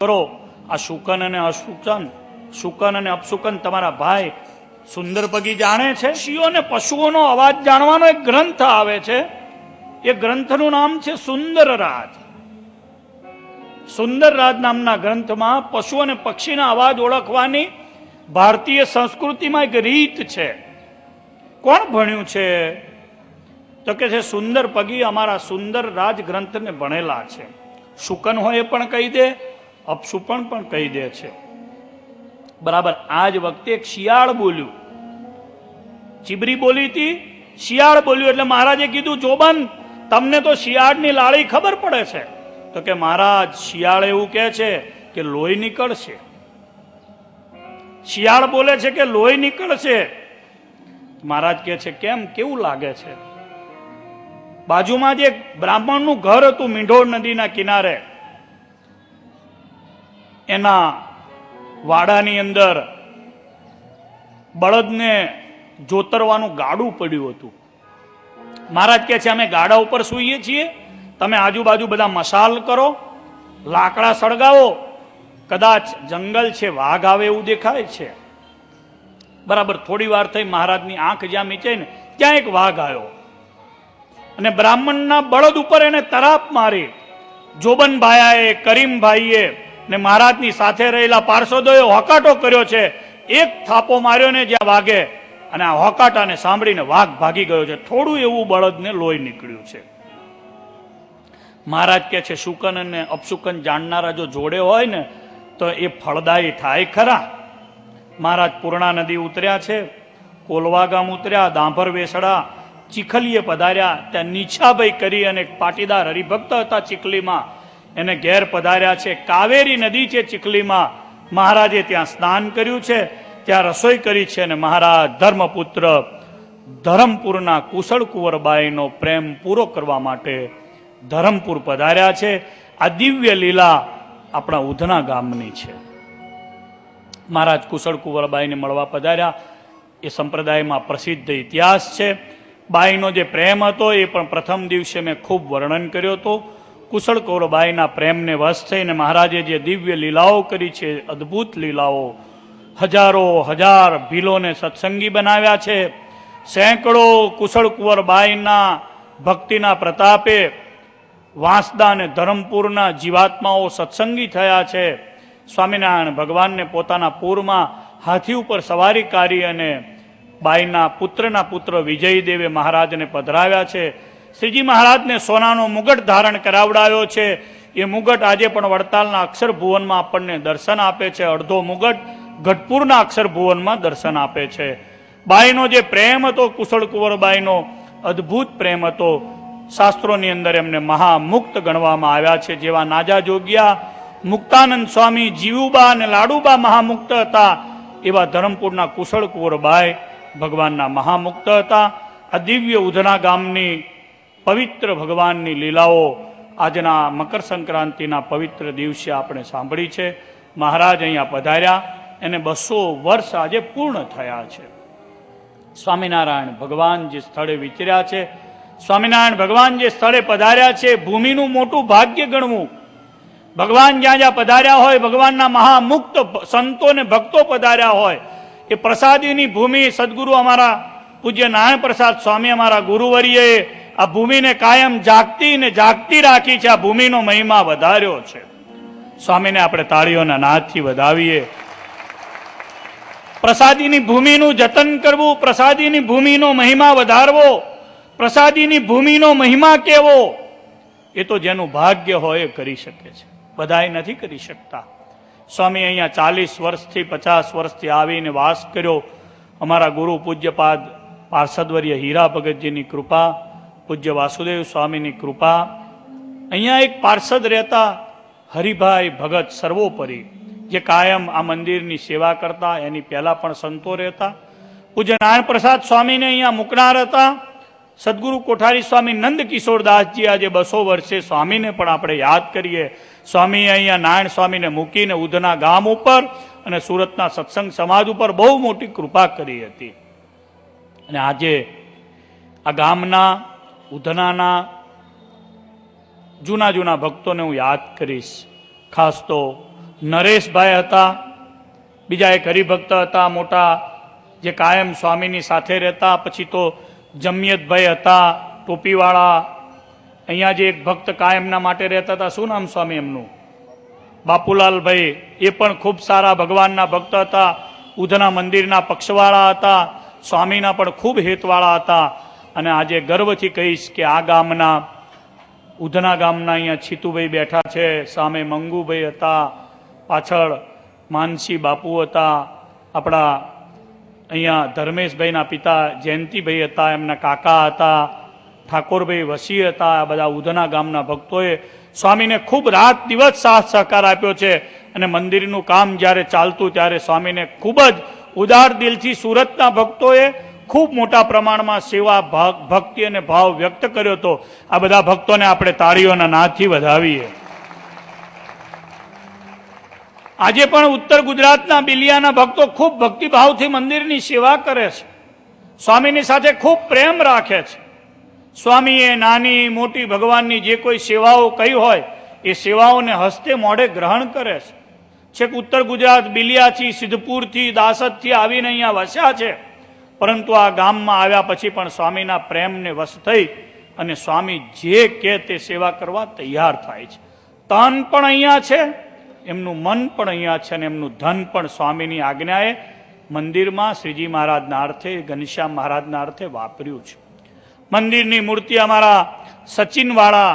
કરો આ શુકન અને અશુકન, શુકન અને અપશુકન તમારા ભાઈ સુંદર પગી જાણે છે. પક્ષીઓ અને પશુઓનો અવાજ જાણવાનો એક ગ્રંથ આવે છે. એ ગ્રંથનું નામ છે સુંદર રાજ. સુંદર રાજ નામના ગ્રંથમાં પશુ અને પક્ષીના અવાજ ઓળખવાની ભારતીય સંસ્કૃતિમાં એક રીત છે. કોણ ભણ્યું છે? તો કે છે સુંદર પગી અમારા સુંદર રાજ ગ્રંથને ભણેલા છે. શુકન હોય એ પણ કહી દે, અપશુકન પણ કહી દે છે. બરાબર. આ જ વખતે એક શિયાળ બોલ્યું. ચીબરી બોલી હતી, શિયાળ બોલ્યું. એટલે મહારાજે કીધું, જોબન તમને તો શિયાળની લાળી ખબર પડે છે. તો કે મહારાજ, શિયાળ એવું કહે છે કે લોહી નીકળશે. શિયાળ બોલે છે કે લોહી નીકળશે. મહારાજ કહે છે કેમ, કેવું લાગે છે? બાજુમાં જે બ્રાહ્મણનું ઘર હતું મીંઢોળ નદીના કિનારે, એના વાડાની અંદર બળદને જોતરવાનું ગાડું પડ્યું હતું. મહારાજ કહે છે અમે ગાડા ઉપર સૂઈએ છીએ, તમે આજુબાજુ બધા મસાલ કરો, લાકડા સળગાવો, કદાચ જંગલ છે, વાઘ આવે એવું દેખાય છે. બરાબર. થોડી વાર થઈ, મહારાજની આંખ જ્યાં મીચાઈ ને ત્યાં એક વાઘ આવ્યો અને બ્રાહ્મણના બળદ ઉપર એને તરાપ મારી. જોબનભાઈએ, કરીમભાઈએ ને મહારાજની સાથે રહેલા પાર્ષદોએ હોકાટો કર્યો છે. એક થાપો માર્યો ને જ્યાં વાઘે, અને આ હોકાટાને સાંભળીને વાઘ ભાગી ગયો છે. થોડું એવું બળદને લોહી નીકળ્યું છે. મહારાજ કહે છે શુકન અને અપશુકન જાણનારા જો જોડે હોય ને તો એ ફળદાયી થાય ખરા. મહારાજ પૂર્ણા નદી ઉતર્યા છે, કોલવા ગામ ઉતર્યા, દાંભર વેસડા, ચીખલીએ પધાર્યા. ત્યાં નીછાભાઈ કરી અને પાટીદાર હરિભક્ત હતા ચીખલીમાં, એને ઘેર પધાર્યા છે. કાવેરી નદી છે ચીખલીમાં. મહારાજે ત્યાં સ્નાન કર્યું છે, ત્યાં રસોઈ કરી છે. અને મહારાજ ધર્મપુત્ર ધરમપુરના કુશળ કુંવરબાઈનો પ્રેમ પૂરો કરવા માટે ધરમપુર પધાર્યા છે. આ દિવ્ય લીલા આપણા ઉધના ગામની છે. મહારાજ કુશળ કુંવરબાઈને મળવા પધાર્યા. એ સંપ્રદાયમાં પ્રસિદ્ધ ઇતિહાસ છે. બાઈનો જે પ્રેમ હતો એ પણ પ્રથમ દિવસે મેં ખૂબ વર્ણન કર્યો હતો. કુશળ કુંવરબાઈના પ્રેમને વશ થઈને મહારાજે જે દિવ્ય લીલાઓ કરી છે, અદ્ભુત લીલાઓ, હજારો હજાર ભીલોને સત્સંગી બનાવ્યા છે. સેંકડો કુશળ કુંવરબાઈના ભક્તિના પ્રતાપે વાંસદા અને ધરમપુરના જીવાત્માઓ સત્સંગી થયા છે. સ્વામિનારાયણ ભગવાનને પોતાના પૂરમાં હાથી ઉપર સવારી કરી અને બાઈના પુત્રના પુત્ર વિજયદેવે મહારાજને પધરાવ્યા છે. શ્રીજી મહારાજને સોનાનો મુગટ ધારણ કરાવડાયો છે. એ મુગટ આજે પણ વડતાલના અક્ષર ભુવનમાં આપણને દર્શન આપે છે. અડધો મુગટ ગઢપુરના અક્ષર ભુવનમાં દર્શન આપે છે. બાઈનો જે પ્રેમ હતો, કુશળ કુંવરબાઈનો અદ્ભુત પ્રેમ હતો. શાસ્ત્રોની અંદર એમને મહામુક્ત ગણવામાં આવ્યા છે. જેવા નાજા જોગ્યા, મુક્તાનંદ સ્વામી, જીવુબા અને લાડુબા મહામુક્ત હતા, એવા ધરમપુરના કુશળ કુંવરબાઈ ભગવાનના મહામુક્ત હતા. આ દિવ્ય ઉધના ગામની પવિત્ર ભગવાનની લીલાઓ આજના મકર સંક્રાંતિના પવિત્ર દિવસે આપણે સાંભળી છે. મહારાજ અહીંયા પધાર્યા, એને 200 વર્ષ આજે પૂર્ણ થયા છે. સ્વામિનારાયણ ભગવાન જે સ્થળે વિચર્યા છે, સ્વામિનારાયણ ભગવાન જે સ્થળે પધાર્યા છે, ભૂમિનું મોટું ભાગ્ય ગણવું. ભગવાન જ્યાં જ્યાં પધાર્યા હોય, ભગવાનના મહામુક્ત સંતો ને ભક્તો પધાર્યા હોય, એ પ્રસાદીની ભૂમિ સદગુરુ અમારા પૂજ્ય નારાયણ પ્રસાદ સ્વામી, અમારા ગુરુવર્યએ આ ભૂમિને કાયમ જાગતી ને જાગતી રાખી છે. આ ભૂમિનો મહિમા વધાર્યો છે. સ્વામીને આપણે તાળીઓના નાદથી વધાવીએ. પ્રસાદીની ભૂમિનું જતન કરવું, પ્રસાદીની ભૂમિનો મહિમા વધારવો, પ્રસાદીની ભૂમિનો મહિમા કેવો, એ તો જેનું ભાગ્ય હોય એ કરી શકે છે. બધાય નથી કરી શકતા. સ્વામી અહીંયા 40 વર્ષથી 50 વર્ષથી આવીને વાસ કર્યો. અમારા ગુરુ પૂજ્યપાદ પાર્ષદવર્ય હીરા ભગતજીની કૃપા, પૂજ્ય વાસુદેવ સ્વામીની કૃપા. અહીંયા એક પાર્ષદ રહેતા હરિભાઈ ભગત સર્વોપરી, જે કાયમ આ મંદિરની સેવા કરતા. એની પહેલા પણ સંતો રહેતા. પૂજ્ય નારાયણ પ્રસાદ સ્વામીને અહીંયા મૂકનાર હતા. સદગુરુ કોઠારી સ્વામી નંદ કિશોરદાસજી આજે 200 વર્ષે સ્વામીને પણ આપણે યાદ કરીએ. સ્વામીએ અહીંયા નારાયણ સ્વામીને મૂકીને ઉધના ગામ ઉપર અને સુરતના સત્સંગ સમાજ ઉપર બહુ મોટી કૃપા કરી હતી. અને આજે આ ગામના ઉધનાના જૂના ભક્તોને હું યાદ કરીશ. ખાસ તો નરેશભાઈ હતા, બીજા એક હરિભક્ત હતા મોટા, જે કાયમ સ્વામીની સાથે રહેતા. પછી તો જમિયતભાઈ હતા ટોપીવાળા. અહીંયા જે એક ભક્ત કાયમના માટે રહેતા હતા, શું નામ સ્વામી એમનું? બાપુલાલભાઈ. એ પણ ખૂબ સારા ભગવાનના ભક્ત હતા. ઉધના મંદિરના પક્ષવાળા હતા, સ્વામીના પણ ખૂબ હેતવાળા હતા. અને આજે ગર્વથી કહીશ કે આ ગામના, ઉધના ગામના અહીંયા છીતુભાઈ બેઠા છે, સામે મંગુભાઈ હતા, પાછળ માનસી બાપુ હતા, આપણા અહીંયા ધર્મેશભાઈના પિતા જયંતિભાઈ હતા, એમના કાકા હતા, ઠાકોરભાઈ વસી હતા. આ બધા ઉધના ગામના ભક્તોએ સ્વામીને ખૂબ રાત દિવસ સાથ સહકાર આપ્યો છે. અને મંદિરનું કામ જ્યારે ચાલતું ત્યારે સ્વામીને ખૂબ જ ઉદાર દિલથી સુરતના ભક્તોએ ખૂબ મોટા પ્રમાણમાં સેવા, ભક્તિ અને ભાવ વ્યક્ત કર્યો હતો. આ બધા ભક્તોને આપણે તાળીઓના નાદથી વધાવીએ. આજે પણ ઉત્તર ગુજરાતના બિલિયાના ભક્તો ખૂબ ભક્તિભાવથી મંદિરની સેવા કરે છે, સ્વામીની સાથે ખૂબ પ્રેમ રાખે છે. સ્વામીએ નાની મોટી ભગવાનની જે કોઈ સેવાઓ કહી હોય એ સેવાઓને હસ્તે મોઢે ગ્રહણ કરે છે. છેક ઉત્તર ગુજરાત બિલિયાથી, સિદ્ધપુરથી, દાસદથી આવીને અહીંયા વસ્યા છે. પરંતુ આ ગામમાં આવ્યા પછી પણ સ્વામીના પ્રેમને વશ થઈ અને સ્વામી જે કહે તે સેવા કરવા તૈયાર થાય છે. તન પણ અહીંયા છે, એમનું મન પણ અહીંયા છે, અને એમનું ધન પણ સ્વામીની આજ્ઞાએ મંદિરમાં શ્રીજી મહારાજના અર્થે, ઘનશ્યામ મહારાજના અર્થે વાપર્યું છે. મંદિરની મૂર્તિ અમારા સચિનવાળા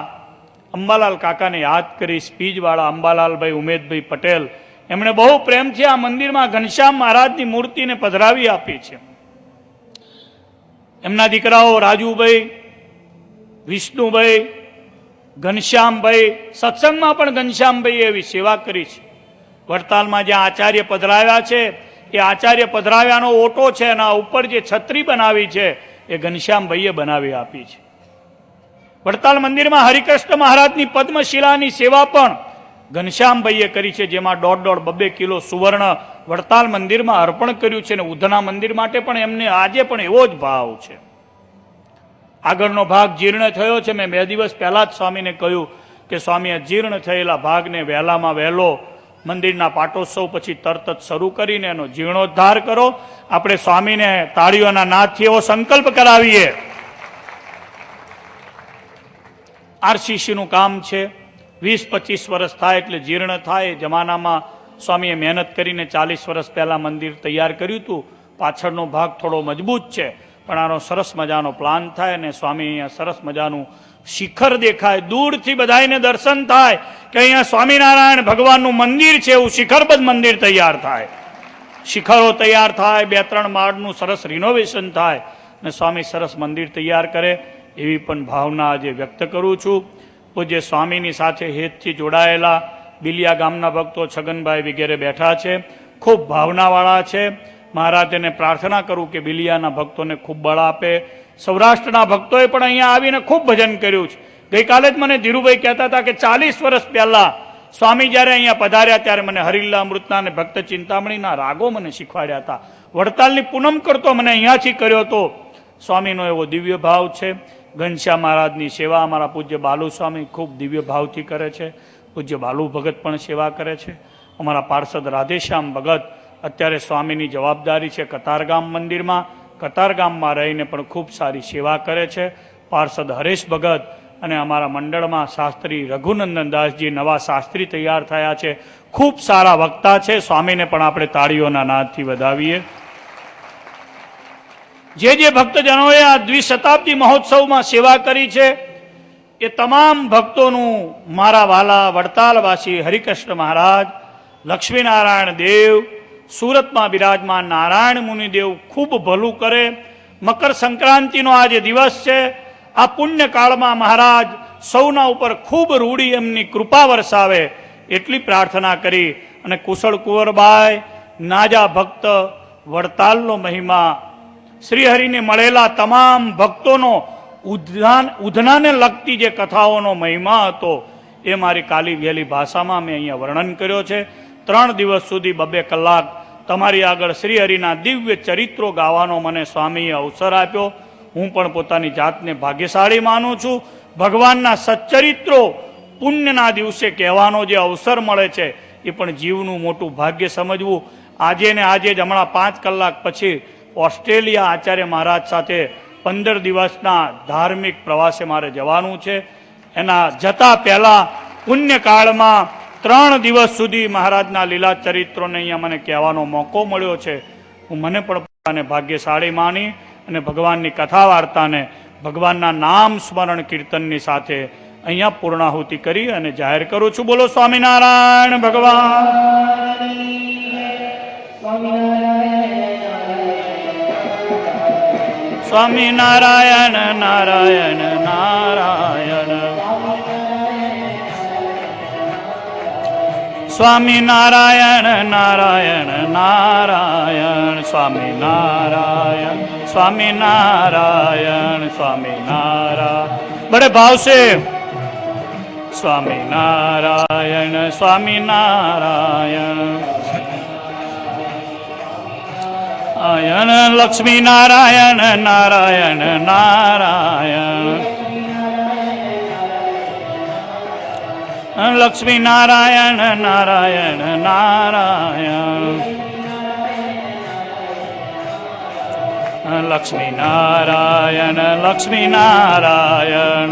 અંબાલાલ કાકાને યાદ કરી, સ્પીજવાળા અંબાલાલભાઈ ઉમેદભાઈ પટેલ, એમણે બહુ પ્રેમથી આ મંદિરમાં ઘનશ્યામ મહારાજની મૂર્તિને પધરાવી આપી છે. એમના દીકરાઓ રાજુભાઈ, વિષ્ણુભાઈ, ઘનશ્યામભાઈ, સત્સંગમાં પણ ઘનશ્યામભાઈ એવી સેવા કરી છે. વડતાલમાં જ્યાં આચાર્ય પધરાવ્યા છે એ આચાર્ય પધરાવ્યાનો ઓટો છે, એના ઉપર જે છત્રી બનાવી છે એ ઘનશ્યામભાઈએ બનાવી આપી છે. વડતાલ મંદિરમાં હરિકૃષ્ણ મહારાજની પદ્મશિલાની સેવા પણ ઘનશ્યામભાઈએ કરી છે, જેમાં 1.5-2 કિલો સુવર્ણ વડતાલ મંદિરમાં અર્પણ કર્યું છે. અને ઉધના મંદિર માટે પણ એમને આજે પણ એવો જ ભાવ છે. આગળનો ભાગ જીર્ણ થયો છે. મેં 2 દિવસ પહેલા જ સ્વામીને કહ્યું કે સ્વામીએ જીર્ણ થયેલા ભાગને વહેલામાં વહેલો મંદિરના પાટોત્સવ પછી તરત જ શરૂ કરીને એનો જીર્ણોદ્ધાર કરો. આપણે સ્વામીને તાળીઓના નાદથી એવો સંકલ્પ કરાવીએ. આરસીસીનું કામ છે, 20-25 વર્ષ થાય એટલે જીર્ણ થાય. જમાનામાં સ્વામીએ મહેનત કરીને 40 વર્ષ પહેલા મંદિર તૈયાર કર્યું હતું. પાછળનો ભાગ થોડો મજબૂત છે, પણ આનો સરસ મજાનો પ્લાન થાય અને સ્વામી અહીંયા સરસ મજાનું શિખર દેખાય, દૂરથી બધાને દર્શન થાય કે અહીંયા સ્વામિનારાયણ ભગવાનનું મંદિર છે, એવું શિખરબદ્ધ મંદિર તૈયાર થાય. શિખરો તૈયાર થાય, 2-3 માળનું સરસ રિનોવેશન થાય અને સ્વામી સરસ મંદિર તૈયાર કરે, એવી પણ ભાવના આજે વ્યક્ત કરું છું. પૂજ્ય સ્વામીની સાથે હેતથી જોડાયેલા બિલિયા ગામના ભક્તો છગનભાઈ વગેરે બેઠા છે, ખૂબ ભાવનાવાળા છે. મહારાજને પ્રાર્થના કરું કે બિલિયાના ભક્તોને ખૂબ બળ આપે. સૌરાષ્ટ્રના ભક્તોએ પણ અહીંયા આવીને ખૂબ ભજન કર્યું છે. ગઈકાલે જ મને ધીરુભાઈ કહેતા હતા કે 40 વર્ષ પહેલા સ્વામી જ્યારે અહીંયા પધાર્યા ત્યારે મને હરિલ્લા અમૃતના અને ભક્ત ચિંતામણીના રાગો મને શીખવાડ્યા હતા. વડતાલની પૂનમ કરતો મને અહીંયાથી કર્યો હતો. સ્વામીનો એવો દિવ્ય ભાવ છે. ઘનશ્યામ મહારાજની સેવા અમારા પૂજ્ય બાલુ સ્વામી ખૂબ દિવ્ય ભાવથી કરે છે. પૂજ્ય બાલુ ભગત પણ સેવા કરે છે. અમારા પાર્ષદ રાધેશ્યામ ભગત અત્યારે સ્વામીની જવાબદારી છે કતારગામ મંદિરમાં, કતારગામમાં રહીને પણ ખૂબ સારી સેવા કરે છે. પાર્ષદ હરેશ ભગત અને અમારા મંડળમાં શાસ્ત્રી રઘુનંદનદાસજી નવા શાસ્ત્રી તૈયાર થયા છે, ખૂબ સારા વક્તા છે. સ્વામીને પણ આપણે તાળીઓના નાદથી વધાવીએ. જે ભક્તજનોએ આ દ્વિશતાબ્દી મહોત્સવમાં સેવા કરી છે એ તમામ ભક્તોનું મારા વાલા વડતાલવાસી હરિકૃષ્ણ મહારાજ, લક્ષ્મીનારાયણ દેવ, સુરતમાં બિરાજમાન નારાયણ મુનિદેવ ખૂબ ભલું કરે. મકર સંક્રાંતિનો આ જે દિવસ છે, આ પુણ્યકાળમાં મહારાજ સૌના ઉપર ખૂબ રૂડી એમની કૃપા વરસાવે એટલી પ્રાર્થના કરી. અને કુશળ કુંવરબાઈ, નાજા ભક્ત, વડતાલનો મહિમા, શ્રીહરિને મળેલા તમામ ભક્તોનો ઉધનાને લગતી જે કથાઓનો મહિમા હતો એ મારી કાલી વહેલી ભાષામાં મેં અહીંયા વર્ણન કર્યો છે. 3 દિવસ સુધી 2-2 કલાક તમારી આગળ શ્રીહરિના દિવ્ય ચરિત્રો ગાવાનો મને સ્વામીએ અવસર આપ્યો. હું પણ પોતાની જાતને ભાગ્યશાળી માનું છું. ભગવાનના સચ્ચરિત્રો પુણ્યના દિવસે કહેવાનો જે અવસર મળે છે એ પણ જીવનું મોટું ભાગ્ય સમજવું. આજે ને આજે જ હમણાં 5 કલાક પછી ઓસ્ટ્રેલિયા આચાર્ય મહારાજ સાથે 15 દિવસના ધાર્મિક પ્રવાસે મારે જવાનું છે. એના જતા પહેલાં પુણ્યકાળમાં 3 દિવસ સુધી મહારાજના લીલા ચરિત્રોને અહીંયા મને કહેવાનો મોકો મળ્યો છે. હું મને પણ ભાગ્યશાળી માની અને ભગવાનની કથા વાર્તાને ભગવાનના નામ સ્મરણ કીર્તનની સાથે અહીંયા પૂર્ણાહુતિ કરી અને જાહેર કરું છું. બોલો સ્વામિનારાયણ ભગવાન. સ્વામિનારાયણ નારાયણ નારાયણ સ્વામિનારાયણ નારાયણ નારાયણ સ્વામિનારાયણ સ્વામિનારાયણ સ્વામિનારાયણ. બડે ભાવ છે સ્વામિનારાયણ સ્વામિનારાયણ આયન લક્ષ્મી નારાયણ નારાયણ નારાયણ લક્ષ્મી નારાયણ નારાયણ નારાયણ લક્ષ્મી નારાયણ લક્ષ્મી નારાયણ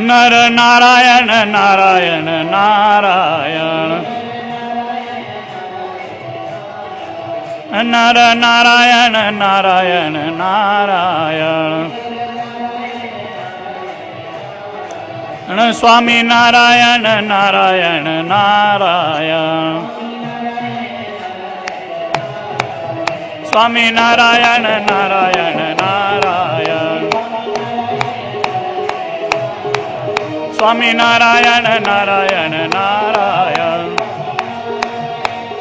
નર નારાયણ નારાયણ નારાયણ નર નારાયણ નારાયણ નારાયણ સ્વામી નારાયણ નારાયણ નારાયણ સ્વામી નારાયણ નારાયણ નારાયણ સ્વામી નારાયણ નારાયણ નારાયણ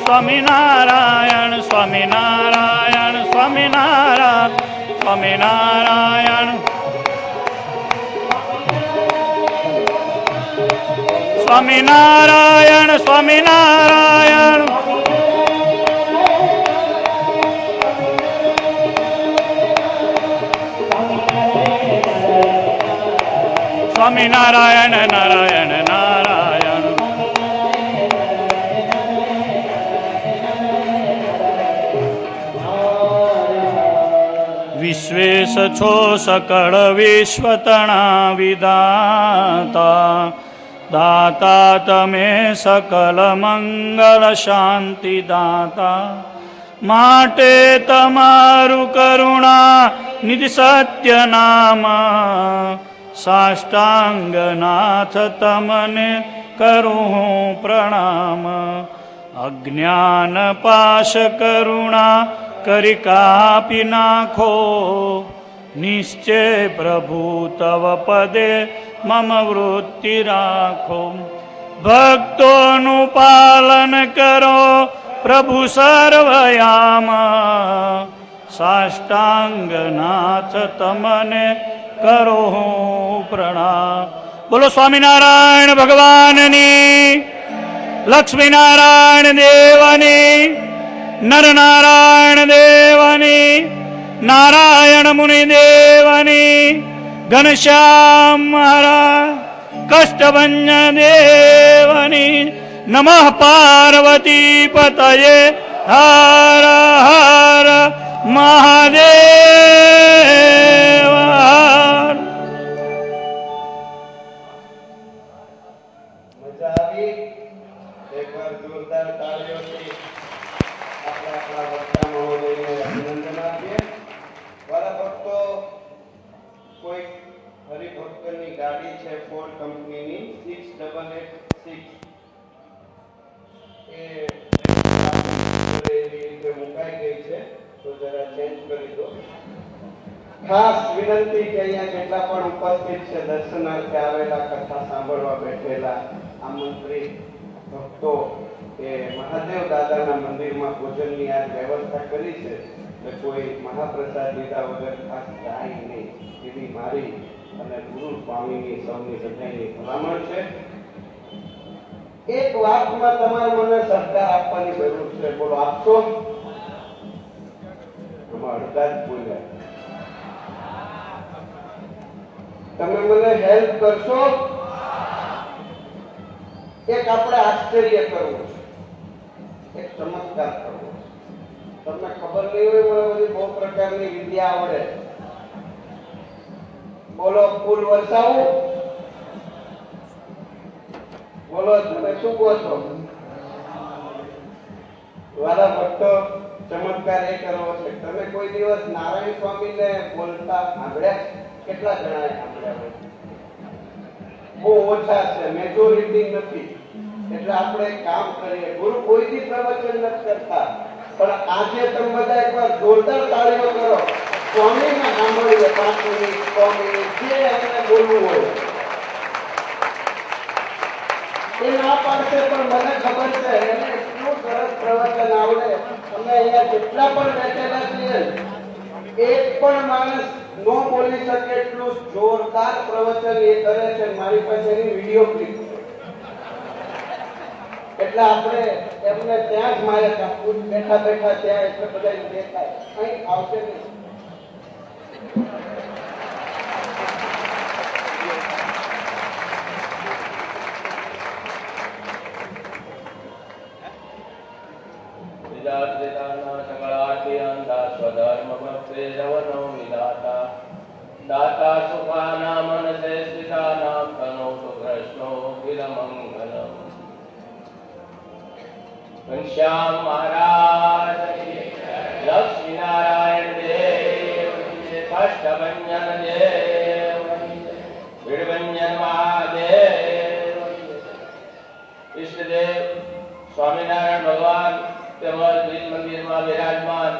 સ્વામી નારાયણ સ્વામી નારાયણ સ્વામી નારાયણ સ્વામી નારાયણ સ્વામિનારાયણ સ્વામિનારાયણ સ્વામિનારાયણ નારાયણ નારાયણ વિશ્વેશ છો સકળ વિશ્વતણા વિધાતા દાતા તમે સકલ મંગલ શાંતિ દાતા માટે તમારું કરુણા નિધિ સત્ય નામ સાષ્ટાંગનાથ તમને કરું પ્રણામ અજ્ઞાન પાશ કરુણા કરી કાપી નાખો નિશ્ચય પ્રભુ તવ પદે મમ વૃત્તિ રાખો ભક્તોનું પાલન કરો પ્રભુ સર્વયામ સાષ્ટાંગનાથ તમને કરો પ્રણામ. બોલો સ્વામિનારાયણ ભગવાનની લક્ષ્મીનારાયણ દેવની નરનારાયણ દેવની નારાયણ મુનિ દેવની ઘનશ્યામ મહારાજ કષ્ટભંજન દેવની નમઃ પાર્વતી પતયે હર હર મહાદેવ. મજા આવી? એકવાર જોરદાર તાળીઓથી આપણે આપણા વક્તા મહોદયને અભિનંદન આપીએ. વાલા ભક્તો, કોઈ હરિભક્તની ગાડી છે ફોર્ડ કંપનીની 6886 એ રીતે મુકાઈ ગઈ છે, તો જરા ચેન્જ કરી દો. ખાસ વિનંતી કે અહીંયા જેટલા પણ ઉપસ્થિત છે, દર્શનાર્થે આવેલા, કથા સાંભળવા બેઠેલા આમંત્રિત ભક્તો, એ મહાદેવ દાદાના મંદિરમાં ભોજનની આ વ્યવસ્થા કરી છે, એટલે કોઈ મહાપ્રસાદ લીધા વગર ખાસ જાય નહીં એવી મારી અને ગુરુ સ્વામીની સૌની બધાની ભલામણ છે. એક વાતમાં તમારે મને સહકાર આપવાની જરૂર છે. બોલો, આપશો? આમાં અડધા જ બોલ્યા. તમે મને હેલ્પ કરશો? એક આપણે આશ્ચર્ય કરવું છે, એક ચમત્કાર કરવો છે. તમને ખબર નહીં હોય, મને બધી બહુ પ્રકારની વિદ્યા આવડે. બોલો, ફૂલ વરસાવું? બોલો, તમે શું કહો છો? વાલા ભક્તો, ચમત્કાર એ કરવો છે. તમે કોઈ દિવસ નારાયણ સ્વામીને બોલતા સાંભળ્યા? કેટલા જણાએ સાંભળ્યા? બહુ ઓછા છે, મેજોરિટી નથી. એટલે આપણે એક કામ કરીએ, ગુરુ કોઈથી પ્રવચન નથી કરતા, પણ આજે તમે બધા એકવાર જોરદાર તાળીઓ કરો. સ્વામીને સાંભળીએ 5 મિનિટ, 6 મિનિટ, જે એમને બોલવું હોય એ ના પાડશે, પણ મને ખબર છે એને એટલું સરસ પ્રવચન આવડે. અમે અહીંયા જેટલા પણ બેઠેલા છીએ, એક પણ માણસ નો બોલી શકે એટલું જોરદાર પ્રવચન એ કરે છે. મારી પાસે એની વિડીયો ક્લિપ છે. એટલે આપણે એમને ત્યાં જ મારે બેઠા બેઠા ત્યાં એટલે બધા દેખાય, અહીં આવશે નહીં. દાતા સુખાના મનસે સ્થિતાનામ તનોતુ કૃષ્ણો વિરમંગલમ. ઘનશ્યામ મહારાજ, લક્ષ્મી નારાયણ દેવ, કાષ્ટભંજન દેવ, ભીડભંજન મહાદેવ, ઈષ્ટદેવ સ્વામિનારાયણ ભગવાન તેમજ બીજ મંદિરમાં બિરાજમાન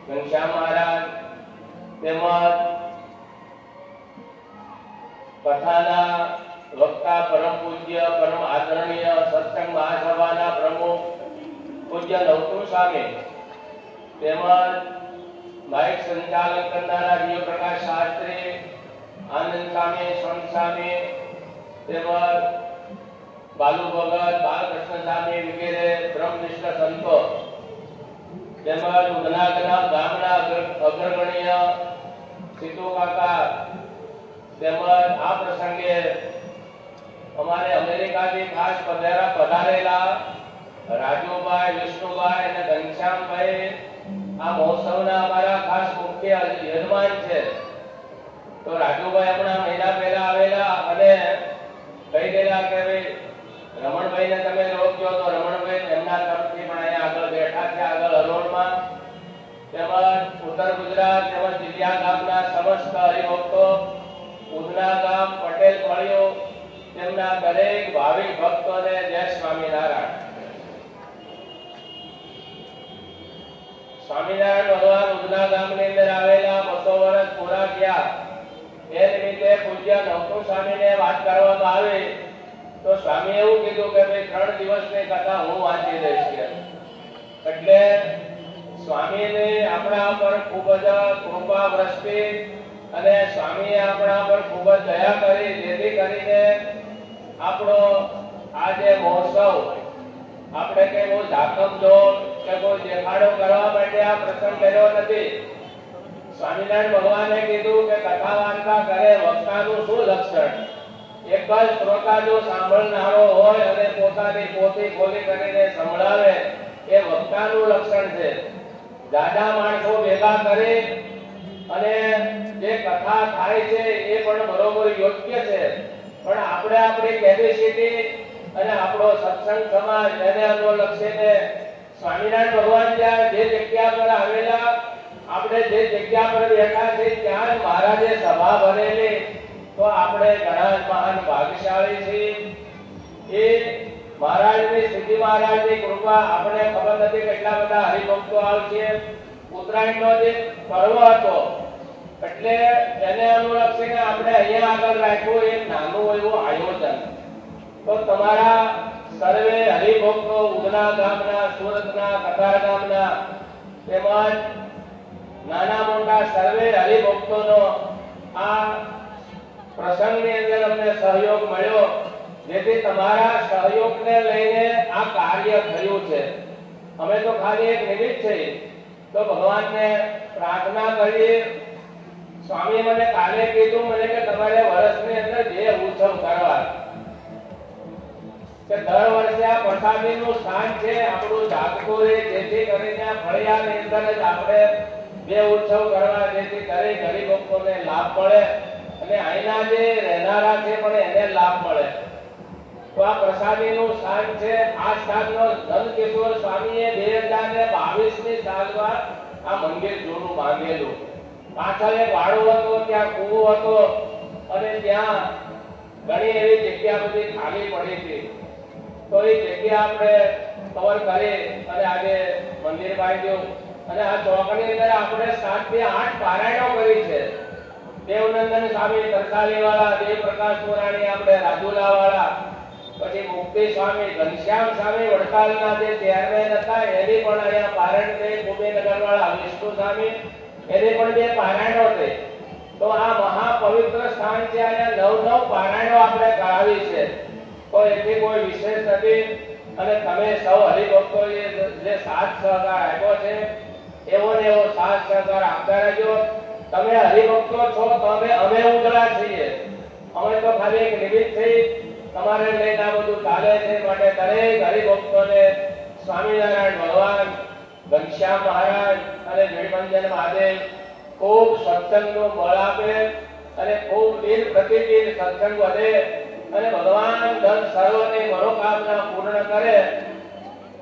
ઘનશ્યામ મહારાજ તેમજ કથાના વક્તા પરમ પૂજ્ય પરમ આદરણીય સત્સંગ મહાસભાના પ્રમુખ પૂજ્ય નવતું સ્વામી તેમજ માઇક સંચાલન કરનારા દિવ્ય પ્રકાશ શાસ્ત્રી, આનંદ સ્વામી, સંત સ્વામી તેમજ બાલુ ભગત, બાલકૃષ્ણ સ્વામી વગેરે બ્રહ્મનિષ્ઠ સંતો તેમજ ઉધના ગામના અગ્રગણ્ય સીતુ કાકા તેમજ આ પ્રસંગે અમારે અમેરિકાથી ખાસ પધારેલા રાજુભાઈ, વિષ્ણુભાઈ અને ઘનશ્યામભાઈ આ મહોત્સવના અમારા ખાસ મુખ્ય યજમાન છે. તો રાજુભાઈ હમણાં મહિના પહેલા આવેલા અને કહી ગયેલા કે ભાઈ રમણભાઈને તમે રોકજો, તો રમણભાઈ એમના તરફથી પણ અહીંયા આગળ બેઠા છે, આગળ હરોળમાં. તેમજ ઉત્તર ગુજરાત તેમજ દિલ્યા ગામના સમસ્ત હરિભક્તો, ઉધના ગામ પટેલ ફળિયો તેમના દરેક ભાવિક ભક્તોને જય સ્વામિનારાયણ. સ્વામિનારાયણ ભગવાન ઉધના ગામની અંદર આવેલા 200 વર્ષ પૂરા થયા એ નિમિત્તે પૂજ્ય નવતું સ્વામીને વાત કરવામાં આવી તો સ્વામી એવું કીધું કે ભાઈ 3 દિવસની કથા હું વાંચી દઈશ કે. એટલે સ્વામીની આપણા પર ખૂબ જ કૃપા વરસતી અને સ્વામીએ આપણા પર ખૂબ જ દયા કરી, જેથી કરીને આપણો આ જે મહોત્સવ આપણે કે કોઈ ઝાકમ જોડ કે કોઈ દેખાડો કરવા માટે આ પ્રસંગ કર્યો નથી. સ્વામિનારાયણ ભગવાને કીધું કે કથા વાર્તા કરે વક્તાનું શું લક્ષણ? એક જ શ્રોતા જો સાંભળનારો હોય અને પોતાની પોથી ખોલી કરીને સંભળાવે એ વક્તાનું લક્ષણ છે. દાદા માણસો ભેગા કરે અને જે કથા થાય છે એ પણ બરોબર યોગ્ય છે, પણ આપણે આપણી કેપેસિટી અને આપણો સત્સંગ સમાજ એને અનુલક્ષીને સ્વામિનારાયણ ભગવાન જ્યાં જે જગ્યા પર આવેલા, આપણે જે જગ્યા પર બેઠા છે ત્યાં જ મહારાજે સભા ભરેલી, તો આપણે ઘણા મહાન ભાગ્યશાળી છીએ. એ મહારાજની સ્થિતિ મહારાજની કૃપા આપણે ખબર નથી કેટલા બધા હરિભક્તો આવશે. ઉત્તરાયણનો જે પર્વ હતો એટલે એને અનુલક્ષીને આપણે અહીંયા આગળ રાખ્યું એક નાનું એવું આયોજન. તો તમારા સર્વે હરિભક્તો ઉધના ગામના, સુરતના, કતાર ગામના તેમજ નાના મોટા સર્વે હરિભક્તોનો આ પ્રસંગની અંદર અમને સહયોગ મળ્યો, જેથી તમારા સહયોગને લઈને આ કાર્ય થયું છે. અમે તો ખાલી એક નિમિત્ત છે. તો ભગવાનને પ્રાર્થના કરીએ. સ્વામી મને કાલે કીધું મને કે તમારે વર્ષની અંદર જે ઉત્સવ કરવા કે દર વર્ષે આ પ્રસાદીનું સ્થાન છે આપણું જાગતું રહે, જેથી કરીને આ ફળિયાની અંદર જ આપણે બે ઉત્સવ કરવા, જેથી દરેક હરિભક્તોને લાભ મળે અને અહીંના જે રહેનારા છે પણ એને લાભ મળે. તો આ પ્રસાદીનું સ્થાન છે. આ સ્થાનનો નંદકિશોર સ્વામીએ 2022 ની સાલમાં આ મંદિર જૂનું બાંધેલું. પાછળ એક વાડો હતો, ત્યાં કૂવો હતો અને ત્યાં ઘણી એવી જગ્યા બધી ખાલી પડી હતી. તો એ જગ્યા આપણે કવર કરી અને આજે મંદિર બાંધ્યું. અને આ ચોકની અંદર આપણે 7 થી 8 પારાયણો કરી છે. દેવનંદન સ્વામી તરસાલી વાળા, દેવપ્રકાશ પુરાણી આપણે રાજુલા વાળા, પછી મુક્તિ સ્વામી, ઘનશ્યામ સ્વામી વડતાલના જે ચેરમેન હતા એની પણ અહીંયા પારાયણ થઈ. ભૂમિનગર વાળા વિષ્ણુ સ્વામી એની પણ 2 પારાયણો થઈ. તો આ મહાપવિત્ર સ્થાન છે. અહીંયા 9 પારાયણો આપણે કરાવી છે. તો એથી કોઈ વિશેષ નથી. અને તમે સૌ હરિભક્તોએ જે સાથ સહકાર આપ્યો છે એવો ને એવો સાથ સહકાર આપતા રહેજો. તમે હરિભક્તો છો તો અમે ઉજળા છીએ. અમે તો ખાલી એક નિમિત્ત થઈ, તમારે લઈને આ બધું ચાલે છે. માટે દરેક હરિભક્તોને સ્વામિનારાયણ ભગવાન, ઘનશ્યામ મહારાજ અને જયમંજન મહાદેવ ખૂબ સત્સંગનું બળ આપે અને ખૂબ દિન પ્રતિદિન સત્સંગ વધે અને ભગવાન ધન સર્વની મનોકામના પૂર્ણ કરે.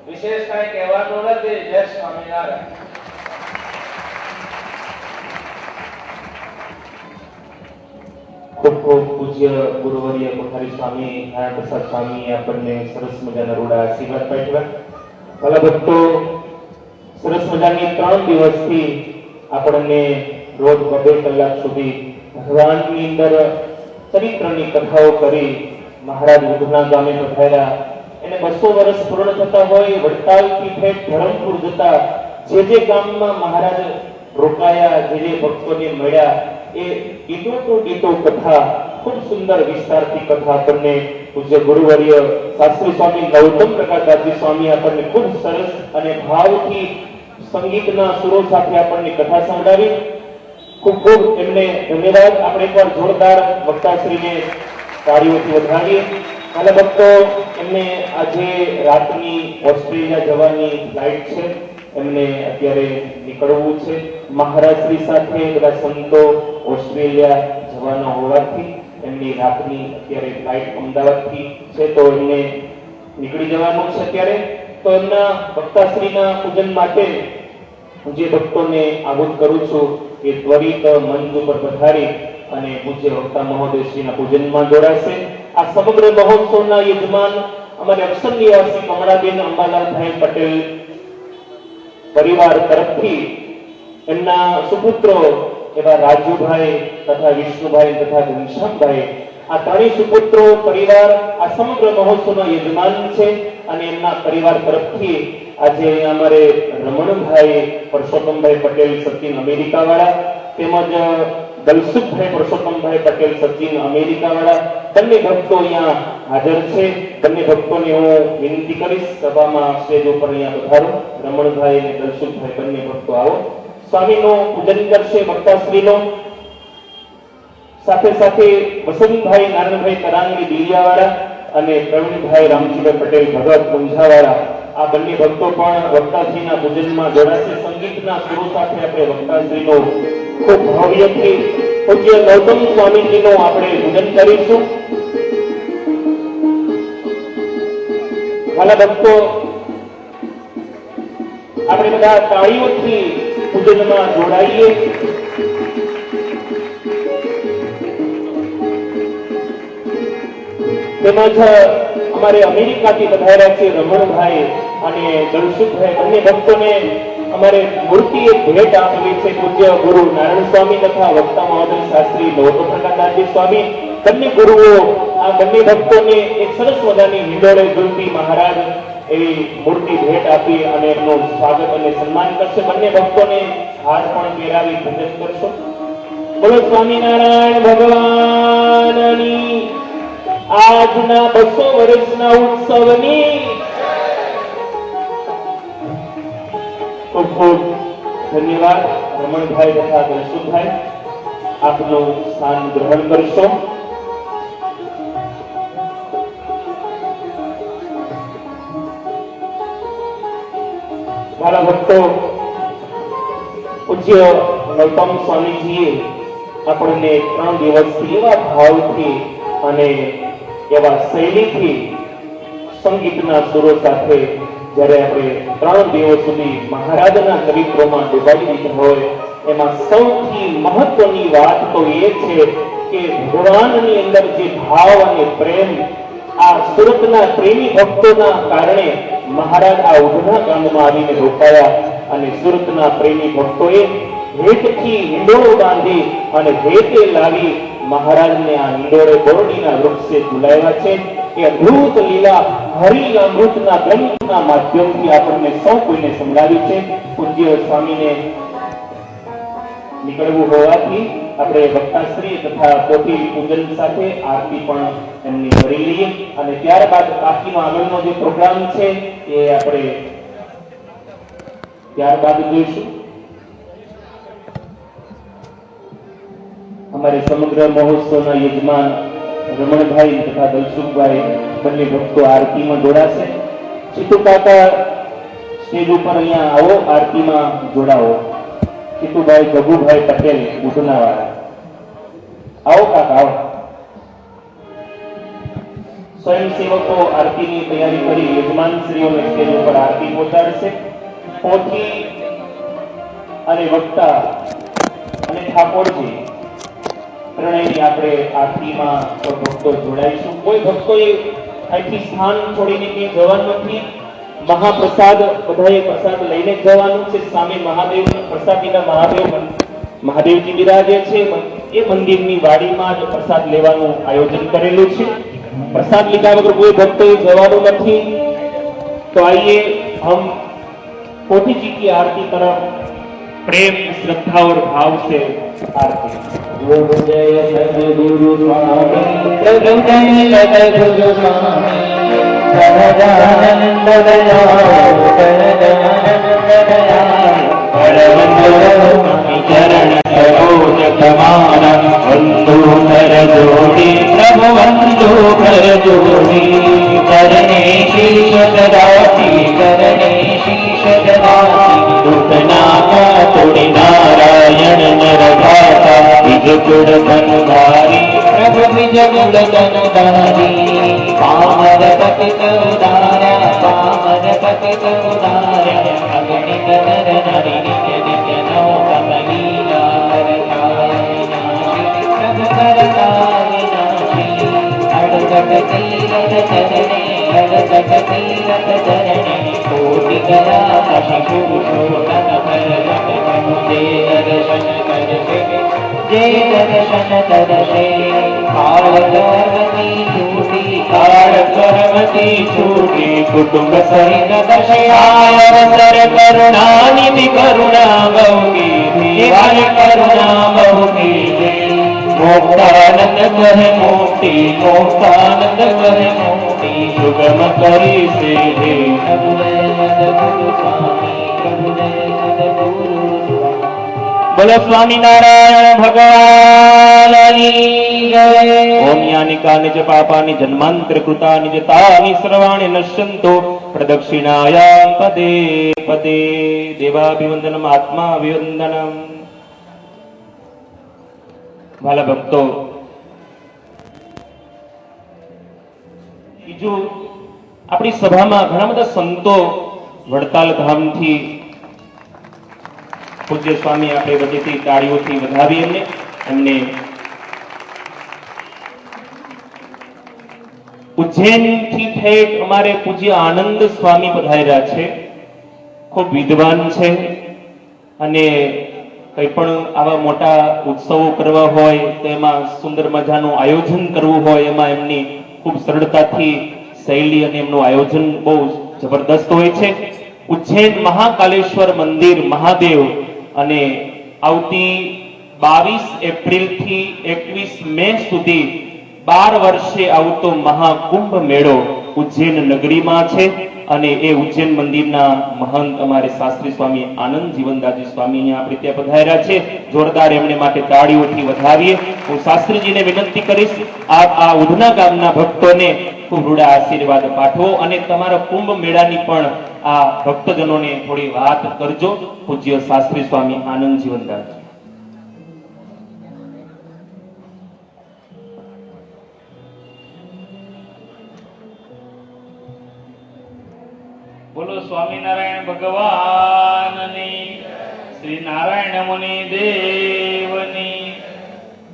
વિશેષ કઈ કહેવાનું નથી. જય સ્વામિનારાયણ. ખૂબ ખૂબ પૂજ્ય ગુરુવર્ય કોઠારી સ્વામી નારાયણ પ્રસાદ સ્વામી આપણને સરસ મજાના રૂડા આશીર્વાદ પાઠવ્યા. ભલા ભક્તો, સરસ મજાની 3 દિવસથી આપણને રોજ 2 કલાક સુધી ભગવાનની અંદર ચરિત્રની કથાઓ કરી. મહારાજ ઉધના ગામે પધાર્યા. એને 200 વર્ષ પૂર્ણ થતા હોય. વડતાલથી ઠેઠ ધરમપુર જતા જે ગામમાં મહારાજ રોકાયા, જે ભક્તોને મળ્યા, એ ડીટો ટુ ડીટો કથા, ખૂબ સુંદર વિસ્તારથી કથા આપણને પૂજ્ય ગુરુવર્ય શાસ્ત્રી સ્વામી ગૌતમ પ્રકાશદાસજી સ્વામી આપણને ખૂબ સરસ અને ભાવથી સંગીતના સુરો સાથે આપણને કથા સંભળાવી. ખૂબ ખૂબ એમને ધન્યવાદ. આપણે એકવાર જોરદાર વક્તાશ્રીને તાળીઓથી વધાવીએ. ભલા ભક્તો, એમને આજે રાતની ઓસ્ટ્રેલિયા જવાની ફ્લાઇટ છે. એમને અત્યારે નીકળવું છે. મહારાજશ્રી સાથે બધા સંતો ઓસ્ટ્રેલિયા જવાના હોવાથી એમની રાતની અત્યારે ફ્લાઇટ અમદાવાદથી છે, તો એમને નીકળી જવાનું છે અત્યારે. તો એમના વક્તાશ્રીના પૂજન માટે જે ભક્તોને આહુત કરું છું એ ત્વરિત મંચ ઉપર પધારી અને પૂજ્ય વક્તા મહોદયશ્રીના પૂજનમાં જોડાશે. આ સમગ્ર મહોત્સવના યજમાન અમારે અક્ષર નિવાસી કમળાબેન અંબાલાલભાઈ પટેલ પરિવાર તરફથી એમના સુપુત્રો એવા રાજુભાઈ તથા વિષ્ણુભાઈ તથા ઘનશ્યામભાઈ, આ 3 સુપુત્રો પરિવાર આ સમગ્ર મહોત્સવનો યજમાન છે. અને એમના પરિવાર તરફથી આજે અમારે રમણભાઈ પરસોત્તમભાઈ પટેલ સચિન અમેરિકા વાળા, તેમજ દલસુખભાઈ પરસોત્તમભાઈ પટેલ સચિન અમેરિકા વાળા બંને ભક્તો અહીંયા હાજર છે. બંને ભક્તોને હું વિનંતી કરીશ સભામાં સ્ટેજ ઉપર અહીંયા પધારો. રમણભાઈ અને દલસુખભાઈ બંને ભક્તો આવો. સ્વામીનો પૂજન કરશે વક્તાશ્રીનો. સાથે સાથે વસંતભાઈ નારાયણભાઈ તરાંગી દિલિયાવાળા અને પ્રવીણભાઈ રામજીભાઈ પટેલ ભગત મુંજાવાળા, આ બંને ભક્તો પણ વક્તાશ્રીના પૂજનમાં જોડાશે. સંગીતના સુરો સાથે આપણે વક્તાશ્રીનો ખૂબ ભવ્યથી પૂજ્ય ગૌતમ સ્વામીજીનું આપણે પૂજન કરીશું. ભલા ભક્તો, આપણે બધા તાળીઓથી પૂજનમાં જોડાઈએ. તેમજ અમારે અમેરિકાથી પધાર્યા છે રમણભાઈ અને દલસુખભાઈ, બંને ભક્તોને અમારે મૂર્તિ એક ભેટ આપેલી છે પૂજ્ય ગુરુ નારાયણ સ્વામી તથા વક્તા મહોદય શાસ્ત્રી ગૌતમ પ્રકાશદાસજી સ્વામી. બંને ગુરુઓ આ બંને ભક્તોને એક સરસ મજાની હિંડોળે ઝૂલતી મહારાજ એવી મૂર્તિ ભેટ આપી અને એમનું સ્વાગત અને સન્માન કરશે. બંને ભક્તોને હાર પણ પહેરાવી પૂજન કરશો. બોલો સ્વામિનારાયણ ભગવાનની આજના 200 વર્ષના ઉત્સવની ખૂબ ખૂબ ધન્યવાદ. રમણભાઈ તથા દલસુખભાઈ, આપનું સ્થાન ગ્રહણ કરશો. મારા ભક્તો, પૂજ્ય ગૌતમ સ્વામીજીએ આપણને 3 દિવસથી એવા ભાવથી અને એવા શૈલીથી સંગીતના સુરો સાથે જ્યારે આપણે 3 દિવસ સુધી મહારાજના ચરિત્રોમાં ડૂબાડી દીધા હોય, એમાં સૌથી મહત્વની વાત તો એ છે કે ભગવાનની અંદર જે ભાવ અને પ્રેમ, આ સુરતના પ્રેમી ભક્તોના કારણે મહારાજ આ ઉધના ગામમાં આવીને રોકાયા અને સુરતના પ્રેમી ભક્તોએ હેઠથી હિંડોળો બાંધી અને હેઠે લાવી મહારાજને આ હિંડોળે બોરડીના વૃક્ષે ઝુલાવ્યા છે. એ અદ્ભુત લીલા હરિ અમૃતના ગ્રંથના માધ્યમથી આપણને સૌ કોઈને સંભળાવી છે. પૂજ્ય સ્વામીને નીકળવું હોવાથી આપણે વક્તાશ્રી તથા પોથી પૂજન સાથે આરતી પણ એમની કરી લઈએ અને ત્યારબાદ બાકીનો આગળનો જે પ્રોગ્રામ છે એ આપણે ત્યારબાદ જોઈશું. અમારે સમગ્ર મહોત્સવના યજમાન રમણભાઈ તથા દલસુખભાઈ બંને ભક્તો આરતીમાં જોડાશે. ચિત્તુ કાકા સ્ટેજ ઉપર અહીંયા આવો, આરતીમાં જોડાવો. ચિત્તુભાઈ જગુભાઈ પટેલ ઉધનાવાળા, આવો કાકા આવો. સ્વયંસેવકો આરતીની તૈયારી કરી યજમાનશ્રીઓને સ્ટેજ ઉપર આરતી પહોંચાડશે. પોથી અને વક્તા અને ઠાકોરજી ત્રણેયની આપણે આરતીમાં ભક્તો જોડાઈશું. કોઈ ભક્તોએ અહીંથી સ્થાન છોડીને ક્યાંય જવાનું નથી. મહાપ્રસાદ બધાએ પ્રસાદ લઈને જવાનું છે. સામે મહાદેવ પ્રસાદીના મહાદેવજી બિરાજે છે. એ મંદિરની વાડીમાં જ પ્રસાદ લેવાનું આયોજન કરેલું છે. प्रसाद लिखा वगैरह कोई भक्त जवानों નથી. तो आइए हम पोथी जी की आरती तरफ प्रेम श्रद्धा और भाव से आरती. जय सद्गुरु स्वामी प्रभु जय सद्गुरु स्वामी सहजानंद दयाल सहजानंद दयाल परमंगल चरण सरोज कमाना बंधु कर जोड़ी प्रभु बंधु कर जोड़ी करने शीश राशि करने शीश राशि दुखना का तोड़ी नारायण नरघाता निज गुण धनधारी प्रभु निज गुण धनधारी पामर पतित उदारा पामर पतित उदारा अगणित नर नारी नित्य नित्य नौ कमलीला प्रभु करताय नाशी अड़गट तीरथ चरणे अड़गट तीरथ चरणे कोटि कला शशिभूषण कर जय दर्शन करते जय दर्शन करते काल गर्भवती छूटी काल गर्भवती छूटी कुटुंब सहित दशयाय अवसर करुणा निधि करुणा बहुकी दिवाल करुणा बहुकी मोक्तानंद करे मोक्ति मोक्तानंद करे मोक्ति सुगम करी से हे प्रभु जय सद्गुरु स्वामी प्रभु जय सद्गुरु बोलो स्वामी नारायण भगवान की जय. ओम यानिका निज पापानि जन्मांतर कृतानि जतानि सर्वाणि नश्यन्तो प्रदक्षिणायां पदे पदे देवाभिवंदनम आत्माभिवंदनम. वाला भक्तो બીજું આપણી સભામાં ઘણા બધા સંતો વડતાલ ધામથી પૂજ્ય સ્વામી આપણે બધેથી તાળીઓથી વધાવી એમને ઉજ્જૈનથી ઠેઠ અમારે પૂજ્ય આનંદ સ્વામી પધાર્યા છે. ખૂબ વિદ્વાન છે અને કંઈ પણ આવા મોટા ઉત્સવો કરવા હોય તો એમાં સુંદર મજાનું આયોજન કરવું હોય એમાં એમની ખૂબ સરળતાથી શૈલી અને એમનું આયોજન બહુ જબરદસ્ત હોય છે. ઉજ્જૈન મહાકાલેશ્વર મંદિર મહાદેવ અને આવતી 22 એપ્રિલથી 21 મે સુધી 12 વર્ષે આવતો મહાકુંભ મેળો ઉજ્જૈન નગરીમાં છે અને એ ઉજ્જૈન મંદિરના મહંત અમારે શાસ્ત્રી સ્વામી આનંદ જીવનદાસજી સ્વામી અહીંયા આપણે ત્યાં પધાર્યા છે. જોરદાર એમને માટે તાળીઓથી વધાવીએ. હું શાસ્ત્રીજીને વિનંતી કરીશ આપ આ ઉધના ગામના ભક્તોને ખૂબ રૂડા આશીર્વાદ પાઠવો અને તમારા કુંભ મેળાની પણ આ ભક્તજનોને થોડી વાત કરજો. પૂજ્ય શાસ્ત્રી સ્વામી આનંદ જીવનદાસ. બોલો સ્વામિનારાયણ ભગવાનની, શ્રી નારાયણ મુનિ દેવની,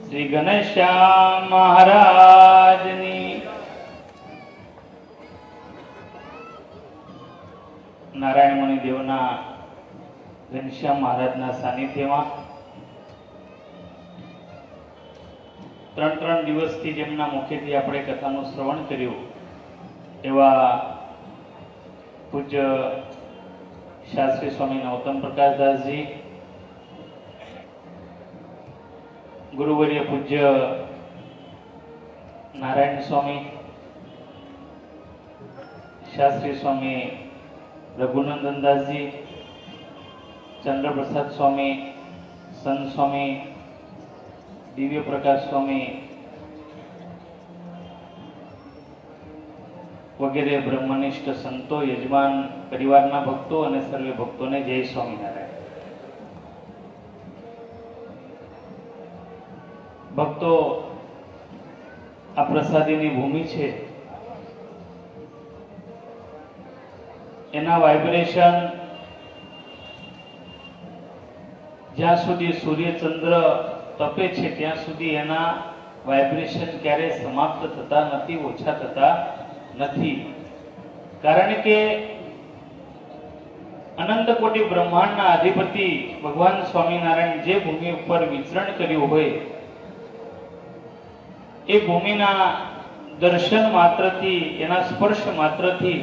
શ્રી ઘનશ્યામ મહારાજની. નારાયણ મુનિ દેવના ઘનશ્યામ મહારાજના સાનિધ્યમાં 3 દિવસથી જેમના મુખેથી આપણે કથાનું શ્રવણ કર્યું એવા પૂજ્ય શાસ્ત્રી સ્વામી નૌતમ પ્રકાશદાસજી, ગુરુવર્ય પૂજ્ય નારાયણ સ્વામી, શાસ્ત્રી સ્વામી રઘુનંદનદાસજી, ચંદ્રપ્રસાદ સ્વામી, સંત સ્વામી, દિવ્ય પ્રકાશ સ્વામી વગેરે બ્રહ્મનિષ્ઠ સંતો, યજમાન પરિવારના ભક્તો અને સર્વે ભક્તોને જય સ્વામિનારાયણ. ભક્તો, આ પ્રસાદીની ભૂમિ છે. એના વાઇબ્રેશન જ્યાં સુધી સૂર્ય ચંદ્ર તપે છે ત્યાં સુધી એના વાઇબ્રેશન ક્યારેય સમાપ્ત થતા નથી, ઓછા થતા નથી. કારણ કે અનંત કોટી બ્રહ્માંડના અધિપતિ ભગવાન સ્વામિનારાયણ જે ભૂમિ ઉપર વિચરણ કર્યું હોય એ ભૂમિના દર્શન માત્રથી, એના સ્પર્શ માત્રથી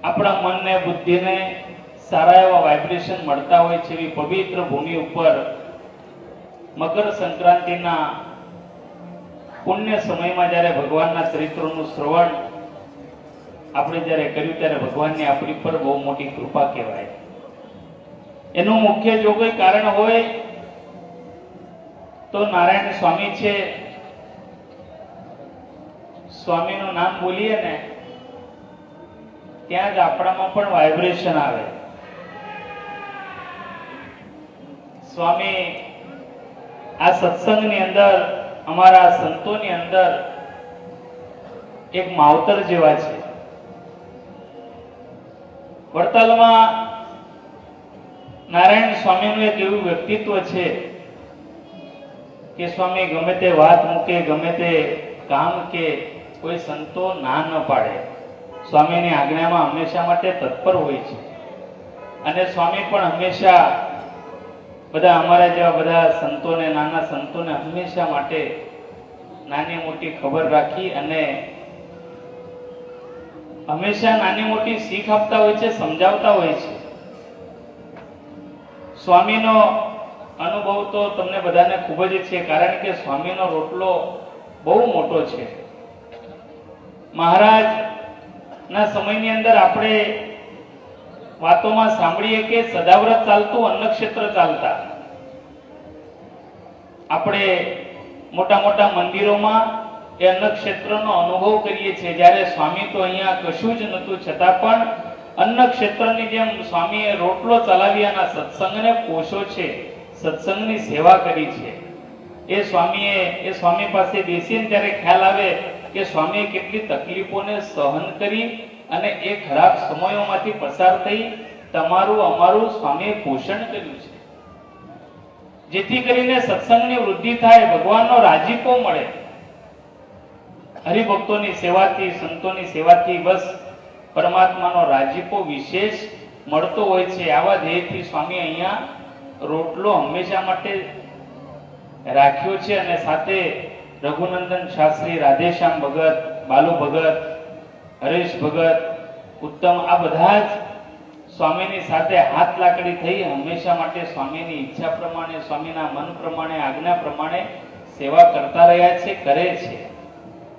આપણા મનને, બુદ્ધિને સારા એવા વાઇબ્રેશન મળતા હોય છે. એવી પવિત્ર ભૂમિ ઉપર મકર સંક્રાંતિના પુણ્ય સમયમાં જ્યારે ભગવાનના ચરિત્રોનું શ્રવણ આપણે જ્યારે કર્યું ત્યારે ભગવાનની આપણી પર બહુ મોટી કૃપા કહેવાય. એનું મુખ્ય જો કોઈ કારણ હોય તો નારાયણ સ્વામી છે. સ્વામીનું નામ બોલીએ ને ત્યાં જ આપણામાં પણ વાઇબ્રેશન આવે. સ્વામી આ સત્સંગની અંદર, અમારા સંતોની અંદર એક માવતર જેવા છે. વડતાલમાં નારાયણ સ્વામીનું એક એવું વ્યક્તિત્વ છે કે સ્વામી ગમે તે વાત મૂકે, ગમે તે કામ કે કોઈ સંતો ના ન પાડે. સ્વામીની આજ્ઞામાં હંમેશા માટે તત્પર હોય છે. અને સ્વામી પણ હંમેશા બધા અમારા જેવા બધા સંતોને, નાના સંતોને હંમેશા માટે નાની મોટી ખબર રાખી અને હંમેશા નાની મોટી શીખ આપતા હોય છે, સમજાવતા હોય છે. સ્વામીનો અનુભવ તો તમને બધાને ખૂબ જ છે, કારણ કે સ્વામીનો રોટલો બહુ મોટો છે. મહારાજ ના સમયની અંદર આપણે વાતોમાં સાંભળીએ કે સદાવ્રત ચાલતું, અન્નક્ષેત્ર ચાલતા. આપણે મોટા મોટા મંદિરોમાં એ અન્નક્ષેત્રનો અનુભવ કરીએ છીએ. જ્યારે સ્વામી તો અહીંયા કશું જ નહોતું, છતાં પણ અન્નક્ષેત્રની જેમ સ્વામીએ રોટલો ચલાવ્યાના સત્સંગને પોષો છે, સત્સંગની સેવા કરી છે. એ સ્વામી પાસે બેસીને ત્યારે ખ્યાલ આવે કે સ્વામીએ કેટલી તકલીફોને સહન કરી અને એ ખરાબ સમયોમાંથી પસાર થઈ તમારું અમારું સ્વામીએ પોષણ કર્યું છે, જેથી કરીને સત્સંગની વૃદ્ધિ થાય, ભગવાનનો રાજીપો મળે. હરિભક્તોની સેવાથી, સંતોની સેવાથી બસ પરમાત્માનો રાજીપો વિશેષ મળતો હોય છે. આવા ધ્યેયથી સ્વામી અહીંયા રોટલો હંમેશા માટે રાખ્યો છે. અને સાથે રઘુનંદન શાસ્ત્રી, રાધેશ્યામ ભગત, બાલુ ભગત, હરેશ ભગત, ઉત્તમ, આ બધા જ સ્વામીની સાથે હાથ લાકડી થઈ હંમેશા માટે સ્વામીની ઈચ્છા પ્રમાણે, સ્વામીના મન પ્રમાણે, આજ્ઞા પ્રમાણે સેવા કરતા રહ્યા છે, કરે છે.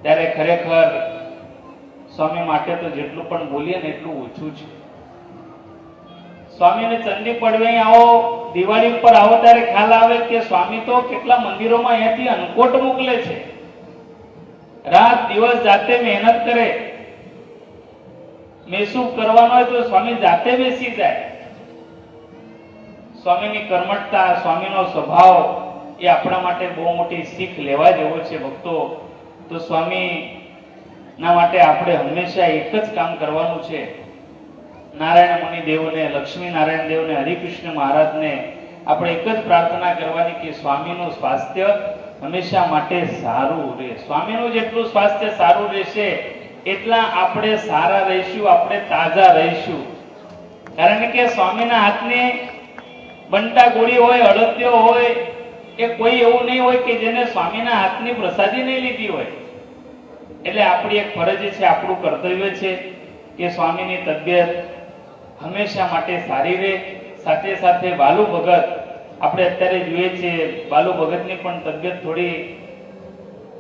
ત્યારે ખરેખર સ્વામી માટે તો જેટલું પણ બોલીએ ને એટલું ઓછું છે. સ્વામીને ચંદી પડવે અહીં આવો, દિવાળી ઉપર આવો ત્યારે ખ્યાલ આવે કે સ્વામી તો કેટલા મંદિરોમાં અહીંયાથી અન્નકોટ મોકલે છે, રાત દિવસ જાતે મહેનત કરે, મેસૂબ કરવાનો હોય તો સ્વામી જાતે બેસી જાય. સ્વામીની કર્મઠતા, સ્વામીનો સ્વભાવ એ આપણા માટે બહુ મોટી શીખ લેવા જેવો છે ભક્તો. તો સ્વામી ના માટે આપણે હંમેશા એક જ કામ કરવાનું છે. નારાયણ મુનિ દેવને, લક્ષ્મી નારાયણ દેવને, હરિકૃષ્ણ મહારાજને આપણે એક જ પ્રાર્થના કરવાની કે સ્વામીનું સ્વાસ્થ્ય હંમેશા માટે સારું રહે. સ્વામીનું જેટલું સ્વાસ્થ્ય સારું રહેશે એટલા આપણે સારા રહીશું, આપણે તાજા રહીશું. કારણ કે સ્વામીના હાથની બંટા ગોળી હોય, અડદિયો હોય, એ કોઈ એવું નહીં હોય કે જેને સ્વામીના હાથની પ્રસાદી નહીં લીધી હોય. એટલે આપણી એક ફરજ છે, આપણું કર્તવ્ય છે કે સ્વામીની તબિયત હંમેશા માટે સારી રહે. સાથે સાથે બાલુ ભગત, આપણે અત્યારે જોઈએ છીએ બાલુ ભગતની પણ તબિયત થોડી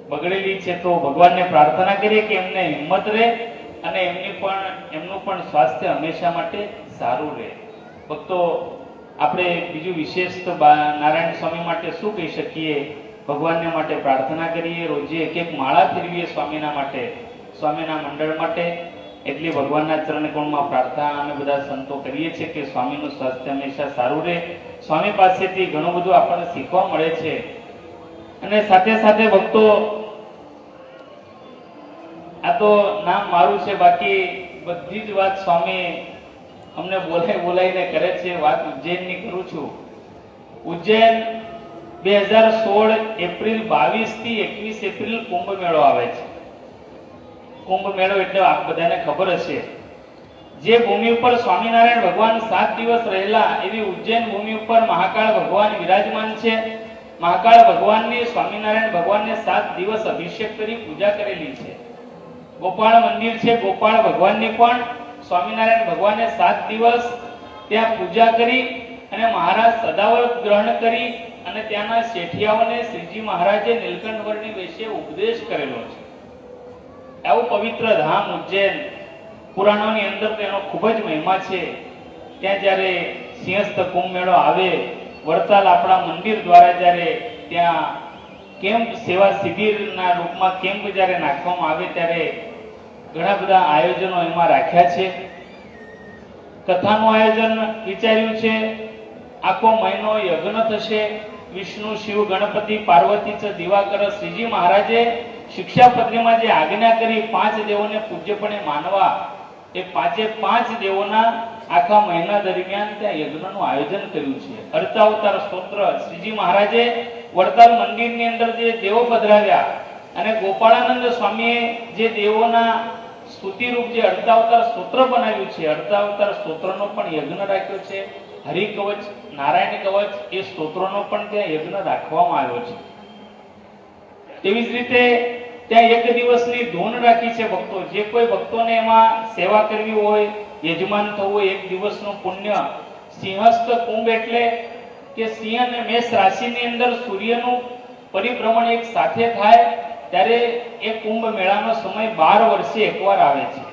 બગડેલી છે. તો ભગવાનને પ્રાર્થના કરીએ કે એમને હિંમત રહે અને એમનું પણ સ્વાસ્થ્ય હંમેશા માટે સારું રહે. ભક્તો, આપણે બીજું વિશેષ તો નારાયણ સ્વામી માટે શું કહી શકીએ? ભગવાનને માટે પ્રાર્થના કરીએ, રોજે એક એક માળા ફેરવીએ સ્વામીના માટે, સ્વામીના મંડળ માટે. એટલી ભગવાનના ચરણ કમળમાં પ્રાર્થના અમે બધા સંતો કરીએ છીએ કે સ્વામીનું સ્વાસ્થ્ય હંમેશા સારું રહે. સ્વામી પાસેથી ઘણું બધું આપણને શીખવા મળે છે. અને સાથે સાથે ભક્તો, આ તો નામ મારું છે, બાકી બધી જ વાત સ્વામી અમને બોલાઈને કરે છે. વાત ઉજ્જૈનની કરું છું. ઉજ્જૈન 2016 એપ્રિલ 22 થી 21 એપ્રિલ કુંભ મેળો આવે છે. કુંભ મેળો એટલે આપ બધાને ખબર હશે, જે ભૂમિ ઉપર સ્વામિનારાયણ ભગવાન 7 દિવસ રહેલા એવી ઉજ્જૈન ભૂમિ ઉપર મહાકાળ ભગવાન વિરાજમાન છે. મહાકાળ ભગવાનની સ્વામિનારાયણ ભગવાનને 7 દિવસ અભિષેક કરી પૂજા કરેલી છે. ગોપાળ મંદિર છે, ગોપાળ ભગવાનની પણ સ્વામિનારાયણ ભગવાને 7 દિવસ ત્યાં પૂજા કરી અને મહારાજ સદાવ્રત ગ્રહણ કરી અને ત્યાંના શેઠિયાઓને શ્રીજી મહારાજે નીલકંઠ વર્ણિ વિશે ઉપદેશ કરેલો છે. આવું પવિત્ર ધામ ઉજ્જૈન, પુરાણોની અંદર તેનો ખૂબ જ મહિમા છે. ત્યાં જ્યારે સિંહસ્થ કુંભ મેળો આવે, વડતાલ આપણા મંદિર દ્વારા જ્યારે ત્યાં કેમ્પ, સેવા શિબિરના રૂપમાં કેમ્પ જ્યારે નાખવામાં આવે ત્યારે ઘણા બધા આયોજનો એમાં રાખ્યા છે. કથાનું આયોજન વિચાર્યું છે. આખો મહિનો યજ્ઞ થશે. વિષ્ણુ, શિવ, ગણપતિ, પાર્વતી ચ દિવાકર શ્રીજી મહારાજે શિક્ષાપત્રીમાં જે આજ્ઞા કરી 5 દેવોને પૂજ્યપણે માનવા, એ 5 દેવોના આખા મહિના દરમિયાન ત્યાં યજ્ઞનું આયોજન કર્યું છે. અર્ચાવતાર સ્તોત્ર શ્રીજી મહારાજે વડતાલ મંદિરની અંદર જે દેવો પધરાવ્યા અને ગોપાળાનંદ સ્વામીએ જે દેવોના સ્તુતિરૂપ જે અર્ચાવતાર સ્તોત્ર બનાવ્યું છે, અર્ચાવતાર સ્તોત્રનો પણ યજ્ઞ રાખ્યો છે. હરિકવચ, નારાયણ કવચ, એ સ્તોત્રોનો પણ ત્યાં યજ્ઞ રાખવામાં આવ્યો છે. તેવી જ રીતે ત્યાં 1 દિવસની ધૂન રાખી છે. ભક્તો, જે કોઈ ભક્તોને એમાં સેવા કરવી હોય, યજમાન થવું હોય, 1 દિવસનું પુણ્ય. સિંહસ્થ કુંભ એટલે કે સિંહ અને મેષ રાશિની અંદર સૂર્યનું પરિભ્રમણ એક સાથે થાય ત્યારે એ કુંભ મેળાનો સમય 12 વર્ષે એકવાર આવે છે.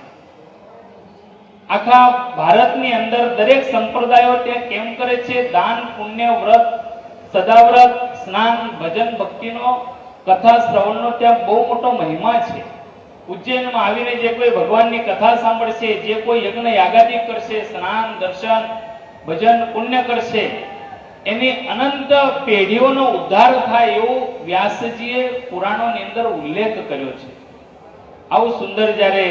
આખા ભારતની અંદર દરેક સંપ્રદાયો ત્યાં કેમ કરે છે? દાન, પુણ્ય, વ્રત, સદાવ્રત, સ્નાન, ભજન, ભક્તિનો, કથા શ્રવણનો ત્યાં બહુ મોટો મહિમા છે. ઉજ્જૈનમાં આવીને જે કોઈ ભગવાનની કથા સાંભળશે, જે કોઈ યજ્ઞ યાગાદિ કરશે, સ્નાન, દર્શન, ભજન, પુણ્ય કરશે, એની અનંત પેઢીઓનો ઉદ્ધાર થાય એવું વ્યાસજીએ પુરાણોની અંદર ઉલ્લેખ કર્યો છે. આવું સુંદર જ્યારે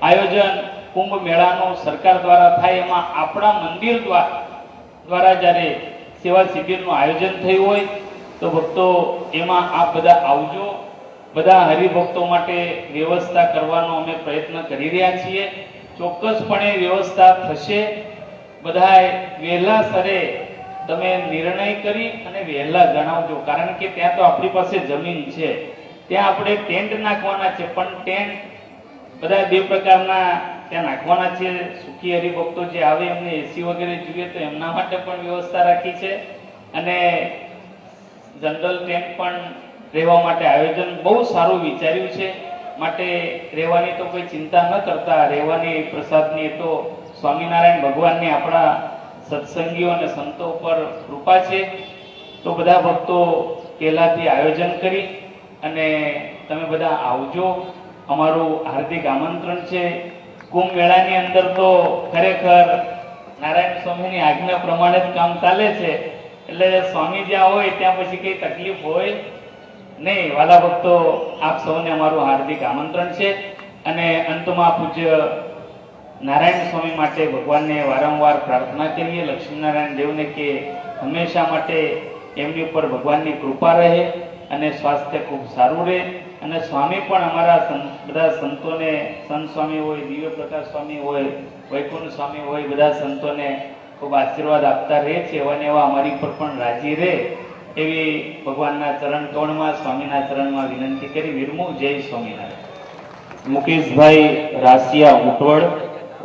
આયોજન કુંભ મેળાનો સરકાર દ્વારા થાય, એમાં આપણા મંદિર દ્વારા જ્યારે સેવા શિબિરનું આયોજન થયું હોય તો ભક્તો, એમાં આપ બધા આવજો. બધા હરિભક્તો માટે વ્યવસ્થા કરવાનો અમે પ્રયત્ન કરી રહ્યા છીએ. ચોક્કસપણે વ્યવસ્થા થશે. બધાએ વહેલા સરે તમે નિર્ણય કરી અને વહેલા જણાવજો, કારણ કે ત્યાં તો આપણી પાસે જમીન છે. ત્યાં આપણે ટેન્ટ નાખવાના છે, પણ ટેન્ટ બધા 2 પ્રકારના ત્યાં નાખવાના છે. સુખી હરિભક્તો જે આવે એમને એસી વગેરે જોઈએ તો એમના માટે પણ વ્યવસ્થા રાખી છે અને જનરલ ટેન્ટ પણ રહેવા માટે આયોજન બહુ સારું વિચાર્યું છે. માટે રહેવાની તો કોઈ ચિંતા ન કરતા, રહેવાની પ્રસાદની તો સ્વામિનારાયણ ભગવાનની આપણા સત્સંગીઓ અને સંતો ઉપર કૃપા છે. તો બધા ભક્તો પહેલાથી આયોજન કરી અને તમે બધા આવજો. અમારું હાર્દિક આમંત્રણ છે. કુંભ મેળાની અંદર તો ખરેખર નારાયણ સ્વામીની આજ્ઞા પ્રમાણે જ કામ ચાલે છે, એટલે સ્વામી જ્યાં હોય ત્યાં પછી કઈ તકલીફ હોય નહીં. વાલા ભક્તો, આપ સૌને અમારું હાર્દિક આમંત્રણ છે. અને અંતમાં પૂજ્ય નારાયણ સ્વામી માટે ભગવાનને વારંવાર પ્રાર્થના કરીએ, લક્ષ્મીનારાયણ દેવને, કે હંમેશા માટે એમની ઉપર ભગવાનની કૃપા રહે અને સ્વાસ્થ્ય ખૂબ સારું રહે. અને સ્વામી પણ અમારા બધા સંતોને, સંત સ્વામી હોય, દિવ્ય પ્રકાશ સ્વામી હોય, વૈકુંઠ સ્વામી હોય, બધા સંતોને ખૂબ આશીર્વાદ આપતા રહે છે. એવા ને એવા અમારી પર પણ રાજી રહે એવી ભગવાનના ચરણ કમળમાં, સ્વામીના ચરણમાં વિનંતી કરી વિરમું. જય સ્વામિનારાયણ. મુકેશભાઈ રાસિયા ઉટવડ,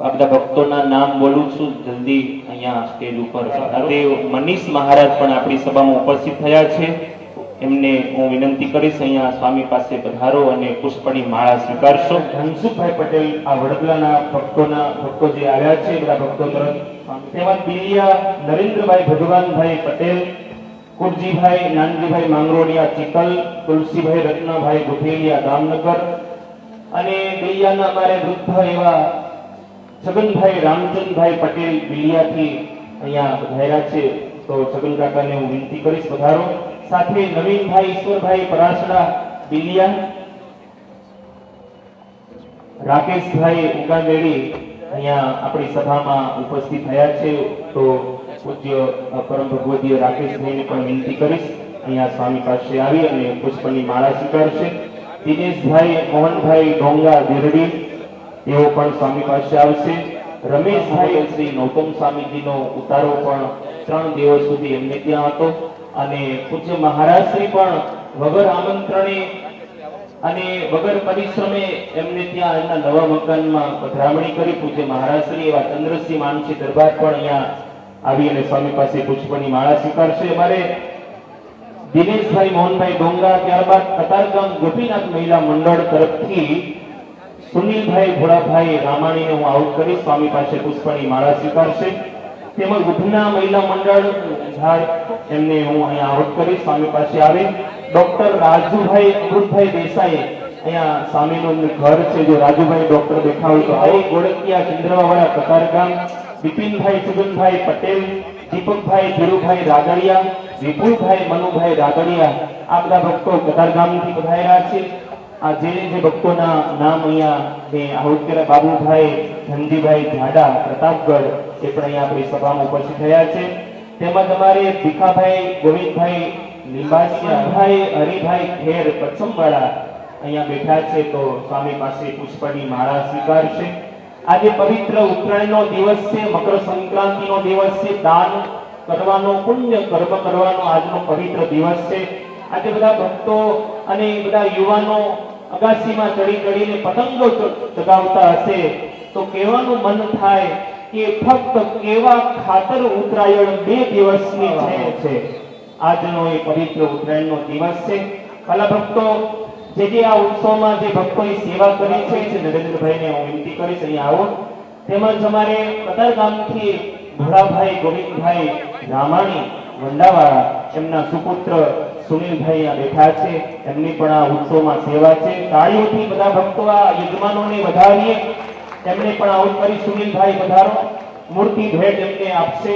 આ બધા ભક્તોના નામ બોલું છું, જલ્દી અહીંયા સ્ટેજ ઉપર. તે મનીષ મહારાજ પણ આપણી સભામાં ઉપસ્થિત થયા છે. એમને હું વિનંતી કરીશ અહીંયા સ્વામી પાસે પધારો અને પુષ્પની માળા સ્વીકારશો. ધનસુખભાઈ પટેલ, આ વડોદરાના ભક્તો જે આવ્યા છે, બધા ભક્તો તરફ. તેમજ બિલિયા નરેન્દ્રભાઈ ભગવાનભાઈ પટેલ, કુરજીભાઈ નાનજીભાઈ માંગરોડિયા ચિકલ, તુલસીભાઈ રત્નાભાઈ ગુઠેલિયા દામનગર, અને બિલિયાના અમારે વૃદ્ધ એવા છગનભાઈ રામચંદભાઈ પટેલ બિલિયાથી અહીંયા પધાર્યા છે. તો છગન કાકાને હું વિનંતી કરીશ પધારો. સાથે નવીનભાઈ ઈશ્વરભાઈ પરાસડા બિલિયા, રાકેશભાઈ ઉકાદેડી અહીંયા આપણી સભામાં ઉપસ્થિત થયા છે. તો પૂજ્ય પરમ ભગવદીય રાકેશભાઈને પણ વિનંતી કરીશ અહીંયા સ્વામી પાસે આવી અને પુષ્પની માળા સ્વીકારશે. દિનેશભાઈ મોહનભાઈ ડોંગા દેરડી, એઓ પણ સ્વામી પાસે આવશે. રમેશભાઈ શ્રી નૌતમ સ્વામીજીનો ઉતારો પણ 3 દિવસ સુધી એમને ત્યાં હતો. અને પૂજ્ય મહારાજ શ્રી પણ વગર આમંત્રણે અને વગર પરિશ્રમે એમને ત્યાં એમના નવા મકાનમાં પધરામણી કરી. પૂજ્ય મહારાજ શ્રી એવા ચંદ્રસિંહ માનસી દરબાર પણ અહીંયા આવી અને સ્વામી પાસે પુષ્પની માળા સ્વીકારશે. અમારે દિનેશભાઈ મોહનભાઈ ડોંગા, ત્યારબાદ કતારગામ ગોપીનાથ મહિલા મંડળ તરફથી સુનિલભાઈ ભોળાભાઈ રામાણીને હું આઉટ કરી સ્વામી પાસે પુષ્પની માળા સ્વીકારશે. તેમજ ઉધના મહિલા મંડળ ઝાડ, એમને હું અહીંયા આઉટ કરી સ્વામી પાસે આવે. ડોક્ટર રાજુભાઈ અમૃતભાઈ દેસાઈ, અહીંયા સ્વામીનું ઘર છે. જો રાજુભાઈ ડોક્ટર બેઠા હોય તો આવો. ગોળકિયા ચંદ્રવાવાળા કતારગામ, બિપિનભાઈ સુગનભાઈ પટેલ, દીપકભાઈ ધીરુભાઈ રાગડિયા, વિપુલભાઈ મનુભાઈ રાગડિયા, આ બધા ભક્તો કતારગામથી પધાર્યા છે. આ જે ભક્તોના નામ અહીંયા મેં આઉટ કર્યા, બાબુભાઈ ધનજીભાઈ ઝાડા પ્રતાપગઢ, એ પણ અહીંયા આપણી સભામાં ઉપસ્થિત થયા છે. તેમજ અમારે ભીખાભાઈ ગોવિંદભાઈ લીંબાસિયા, ભાઈ હરિભાઈ ખેર પચ્છમવાળા અહીંયા બેઠા છે. તો સ્વામી પાસે પુષ્પની માળા સ્વીકારશે. આજે પવિત્ર ઉત્તરાયણનો દિવસ છે, મકર સંક્રાંતિનો દિવસ છે, દાન કરવાનો, પુણ્ય કર્મ કરવાનો આજનો પવિત્ર દિવસ છે. આજે બધા ભક્તો અને બધા યુવાનો અગાસીમાં ચડીને પતંગો ચગાવતા હશે તો કહેવાનું મન થાય કે ફક્ત કેવા ખાતર ઉત્તરાયણ 2 દિવસની છે. આજનો એ પવિત્ર ઉત્તરાયણનો દિવસ છે. ભલા ભક્તો, જે આ ઉત્સવમાં જે ભક્તોએ સેવા કરી છે, નરેન્દ્રભાઈને હું વિનંતી કરીશ અહીંયા આવો. તેમજ અમારે કતારગામથી ભોળાભાઈ ગોવિંદભાઈ રામાણી વંડાવાળા, એમના સુપુત્ર સુનિલભાઈ અહીંયા બેઠા છે. એમની પણ આ ઉત્સવમાં સેવા છે. તાળીઓથી બધા ભક્તો આ યજમાનોને વધાવીએ. એમને પણ આઉટ કરી. સુનિલભાઈ પધારો. મૂર્તિ ભેટ એમને આપશે.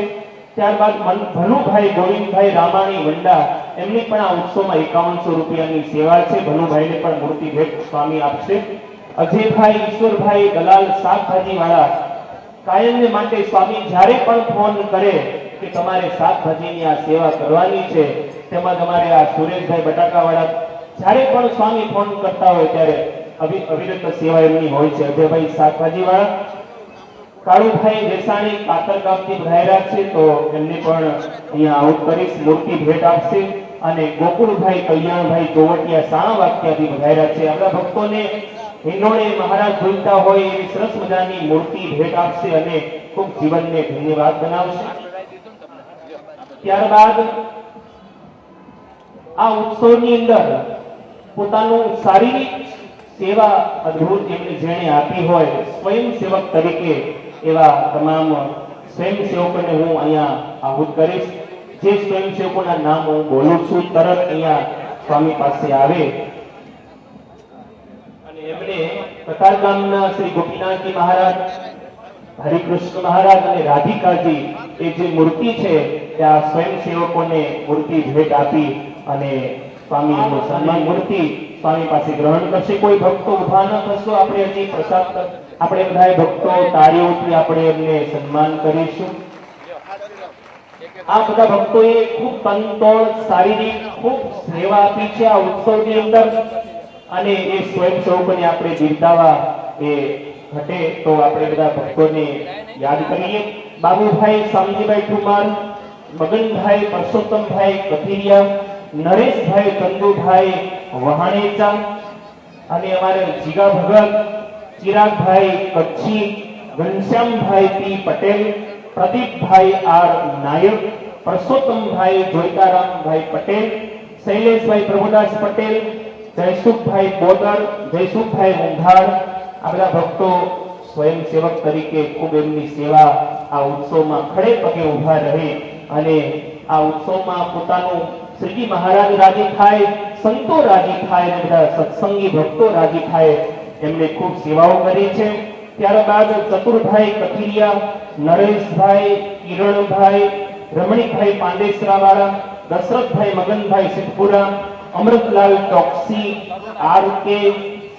ત્યારબાદ ભલુભાઈ ગોવિંદભાઈ રામાણી વંડા, એમની પણ આ ઉત્સવમાં 5100 રૂપિયાની સેવા છે. ભલુભાઈને પણ મૂર્તિ ભેટ સ્વામી આપશે. અજયભાઈ ઈશ્વરભાઈ દલાલ શાકભાજી વાળા, કાયમને માટે સ્વામી જ્યારે પણ ફોન કરે કે તમારે શાકભાજીની આ સેવા કરવાની છે. તેમજ અમારે આ સુરેશભાઈ બટાકાવાળા, જ્યારે પણ સ્વામી ફોન કરતા હોય ત્યારે અવિરત સેવા એમની હોય છે. અજયભાઈ શાકભાજી વાળા, કાળુભાઈ વેસાણી કાતરગામથી પધાર્યા છે. તો એમને પણ અહીંયા આઉટ કરીશ, મૂર્તિ ભેટ આપશે. અને ગોકુળભાઈ કલ્યાણભાઈ ચોવટિયા સાણા વાક્યાથી પધાર્યા છે. આપણા ભક્તોને હિંડોળે મહારાજ જોઈતા હોય એવી સરસ મજાની મૂર્તિ ભેટ આપશે અને ખૂબ જીવનને ધન્યવાદ બનાવશે. ત્યારબાદ આ ઉત્સવની અંદર પોતાનું શારીરિક સેવા અદ્ભુત એમને જેણે આપી હોય, સ્વયંસેવક તરીકે એવા તમામ સ્વયંસેવકોને હું અહીંયા આહુત કરીશ. જે સ્વયંસેવકોના નામ હું બોલું છું તરત અહીંયા સ્વામી પાસે આવે અને એમણે કતારગામના શ્રી ગોપીનાથજી મહારાજ, હરિકૃષ્ણ મહારાજ અને રાધિકાજી એ જે મૂર્તિ છે ત્યાં સ્વયંસેવકોને મૂર્તિ ભેટ આપી અને સ્વામીનું સન્માન મૂર્તિ સ્વામી પાસે ગ્રહણ કરશે. કોઈ ભક્તો ઉભા ન થશો, આપણે હજી પ્રસાદ આપણે બધા ભક્તો તાળીઓથી આપણે એમને સન્માન કરીશું. આ બધા ભક્તોએ ખૂબ તનતોડ શારીરિક ખૂબ સેવા આપી છે આ ઉત્સવની અંદર અને એ સ્વયંસેવકોને આપણે બિરદાવવા એ ઘટે તો આપણે બધા ભક્તોને યાદ કરીએ. બાબુભાઈ શામજીભાઈ ઠુમાર, મગનભાઈ પરસોત્તમભાઈ કથિરિયા, નરેશભાઈ ચંદુભાઈ વહાણેચા અને અમારે જીગા ભગત, ચિરાગભાઈ કચ્છી, ઘનશ્યામભાઈ પી પટેલ, પ્રદીપભાઈ આર નાયક, પરસોત્તમભાઈ જોઈતારામભાઈ પટેલ, શૈલેષભાઈ પ્રભુદાસ પટેલ, જયસુખભાઈ બોદર, જયસુખભાઈ મુંધાર. આ બધા ભક્તો સ્વયંસેવક તરીકે ખૂબ એમની સેવા આ ઉત્સવમાં ખડે પગે ઉભા રહે અને આ ઉત્સવમાં પોતાનું શ્રીજી મહારાજ રાજી થાય, સંતો રાજી થાય અને બધા સત્સંગી ભક્તો રાજી થાય એમણે ખૂબ સેવાઓ કરી છે. ત્યારબાદ ચતુરભાઈ કથિરિયા, નરેશભાઈ, કિરણભાઈ, રમણીકભાઈ પાંડેસરાવાળા, દશરથભાઈ મગનભાઈ સિદ્ધપુરા, અમૃતલાલ ચોકસી, આર.કે.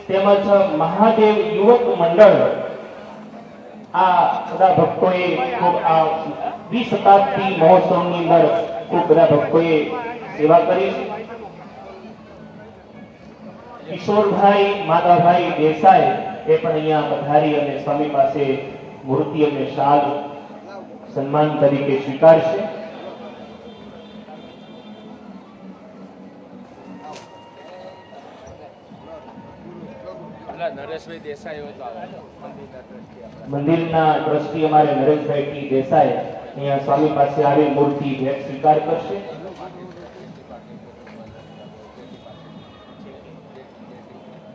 તેમજ મહાદેવ યુવક મંડળ. આ બધા ભક્તોએ ખૂબ આ દ્વિશતાબ્દી મહોત્સવની અંદર ખૂબ બધા ભક્તોએ સેવા કરી. કિશોરભાઈ માધાભાઈ દેસાઈ એ પણ અહીંયા પધારી અને સ્વામી પાસે મૂર્તિ અને શાલ સન્માન તરીકે સ્વીકારશે. નરેશભાઈ દેસાઈ મંદિરના ટ્રસ્ટી અમારે નરેશભાઈ ટી દેસાઈ અહીંયા સ્વામી પાસે આવી મૂર્તિ ભેટ સ્વીકાર કરશે.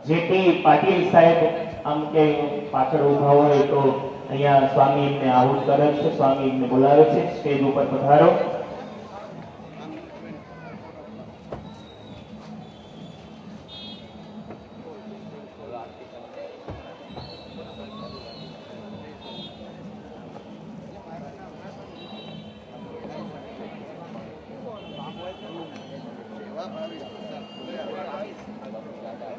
જેટી પાટીલ સાહેબ આમ કે પાછળ ઉભા હોય તો અહીંયા સ્વામી એમને આહુત કરે છે, સ્વામી એમને બોલાવે છે. સ્ટેજ ઉપર પધારો.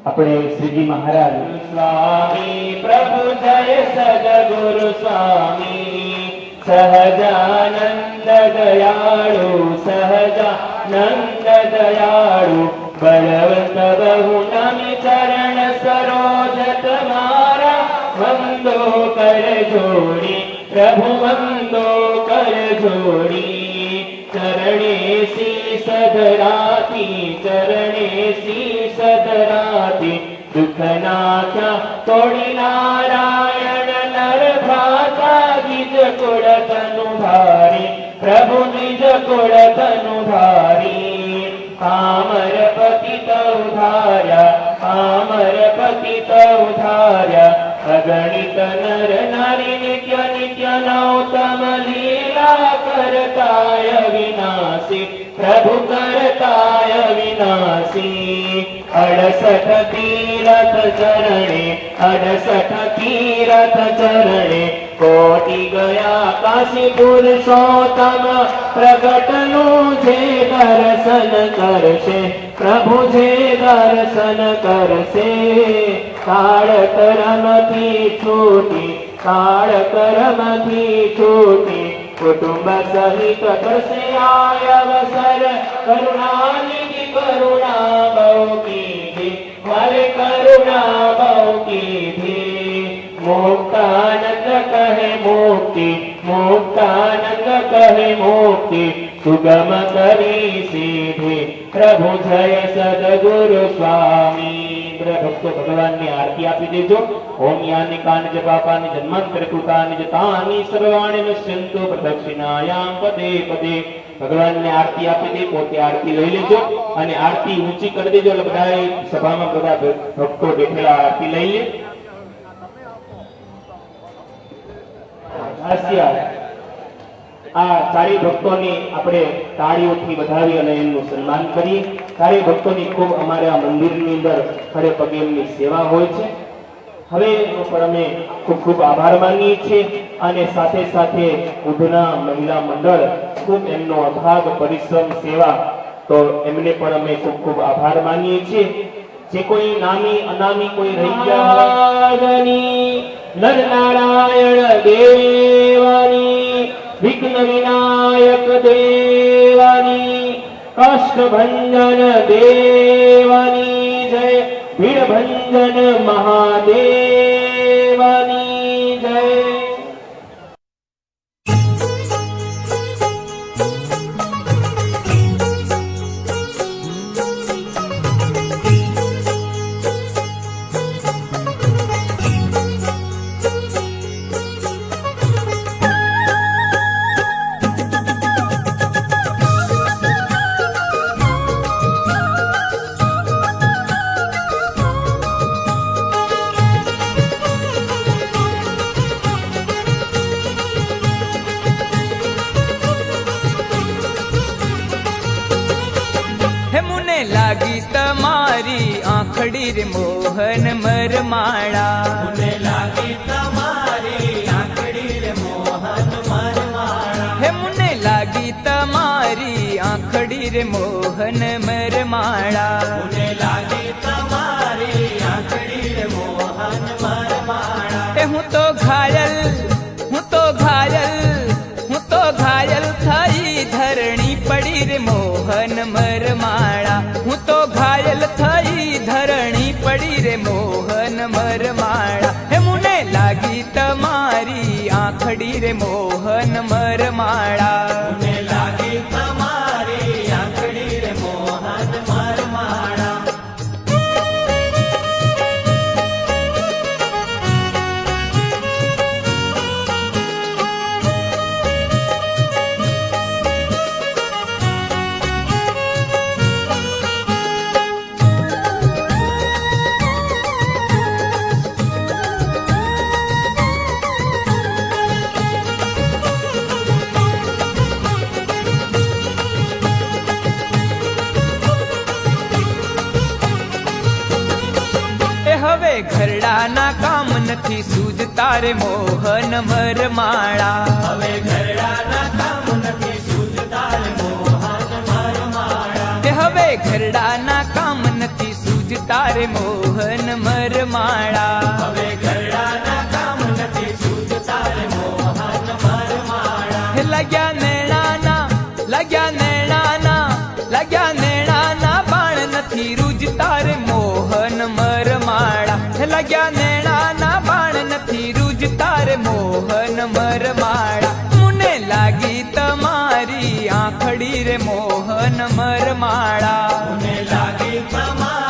આપણે શ્રીજી મહારાજ સ્વામી પ્રભુ જય સદગુરુ સ્વામી સહજાનંદ દયાળુ સહજાનંદ દયાળુ બળવંત બહુ નમી ચરણ સરોજ તમારા વંદો કર જોડી પ્રભુ વંદો કર જોડી ચરણે શીશ ધરાતી ચરણે શીશ ધરાતી દુઃખ નાખ્યા તોડી નારાયણ નર ભ્રાતા ગીજ કુળ તનુ ધારી પ્રભુ નિજ કુળ તનુ ધારી પામર પતિત ઉધાર્યા પામર પતિત ઉધાર્યા અગણિત નર નારી નિત્ય નિત્ય નૌતમ લીલા કરતાય વિનાશી પ્રભુ કરતાય વિનાશી 68 તીરથ ચરણે 68 તીરથ ચરણે કોટી ગયા કાશી પુરુષોત્તમ પ્રગટનું જે દર્શન કરશે પ્રભુ જે દર્શન કરશે કાળ કર્મથી છૂટી કાળ કર્મથી છૂટી કુટુંબ સહિત કરશે અવસર કરુણાનિધિ કરુણા બહુ કીધી વાલે કરુણા બહુ કીધી મુક્તાનંદ કહે મુક્તિ મુક્તાનંદ કહે મુક્તિ સુગમ કરી સીધી પ્રભુ જય સદગુરુ સ્વામી. ભક્તો ભગવાનની આરતી આપી દેજો. ઓમ યાની કાન જપાપાની જન્માંતર કૃતાની જતાની સર્વાણી નશ્યંતો પ્રદક્ષિણાયામ પદે પદે. ભગવાનને આરતી આપી દે, પોતે આરતી લઈ લેજો અને આરતી ઊંચી કરી દેજો. એટલે બધા સભામાં બધા ભક્તો બેઠેલા આરતી લઈ લે. હાસ્ય આ ચારેય ભક્તોને આપણે તાળીઓથી વધાવી અને એમનું સન્માન કરીએ. ચારેય ભક્તોની ખૂબ અમારે આ મંદિરની અંદર ખડે પગે એમની સેવા હોય છે. હવે એનો પણ અમે ખૂબ ખૂબ આભાર માનીએ છીએ અને સાથે સાથે ઉધના મહિલા મંડળ ખૂબ એમનો અથાગ પરિશ્રમ સેવા, તો એમને પણ અમે ખૂબ ખૂબ આભાર માનીએ છીએ. જે કોઈ નામી અનામી કોઈ રહી ગયા નરનારાયણ દેવાની, વિઘ્ન વિનાયક દેવાની, કષ્ટ ભંજન દેવાની જય, ભીડ ભંજન મહાદેવાની જય. લાગી તમારી આંખડી રે મોહન મરમાળા, મને લાગી તમારી આંખડી રે મોહન મરમાળા, હે મને લાગી તમારી આંખડી રે મોહન મરમાળા, મને લાગી તમારી આંખડી રે મોહન મરમાળા, હે હું તો ઘાયલ થઈ ધરણી પડી રે મોહન મરમાળા, હું તો ઘાયલ થઈ ધરણી પડી રે મોહન મરમાળા, હે મુને લાગી તમારી આંખડી રે મોહન મરમાળા, મને લાગી તમારી આંખડી રે મોહન મરમાળા. હવે ઘરડાના કામ નથી સૂઝતા રે મોહન મરમાળા, હવે ઘરડાના કામ નથી સૂઝતા રે મોહન મરમાળા, હવે ઘરડાના કામ નથી સૂઝતા રે મોહન મરમાળા, હવે ઘરડાના કામ નથી સૂઝતા રે મોહન મરમાળા, લાગ્યા નેણાના બાણ નથી રૂજતા રે મોહન મરમાળા, લાગ્યા નેણાના બાણ નથી રૂજતા રે મોહન મરમાળા, મુને લાગી તમારી આંખડી રે મોહન મરમાળા, મને લાગી તમારી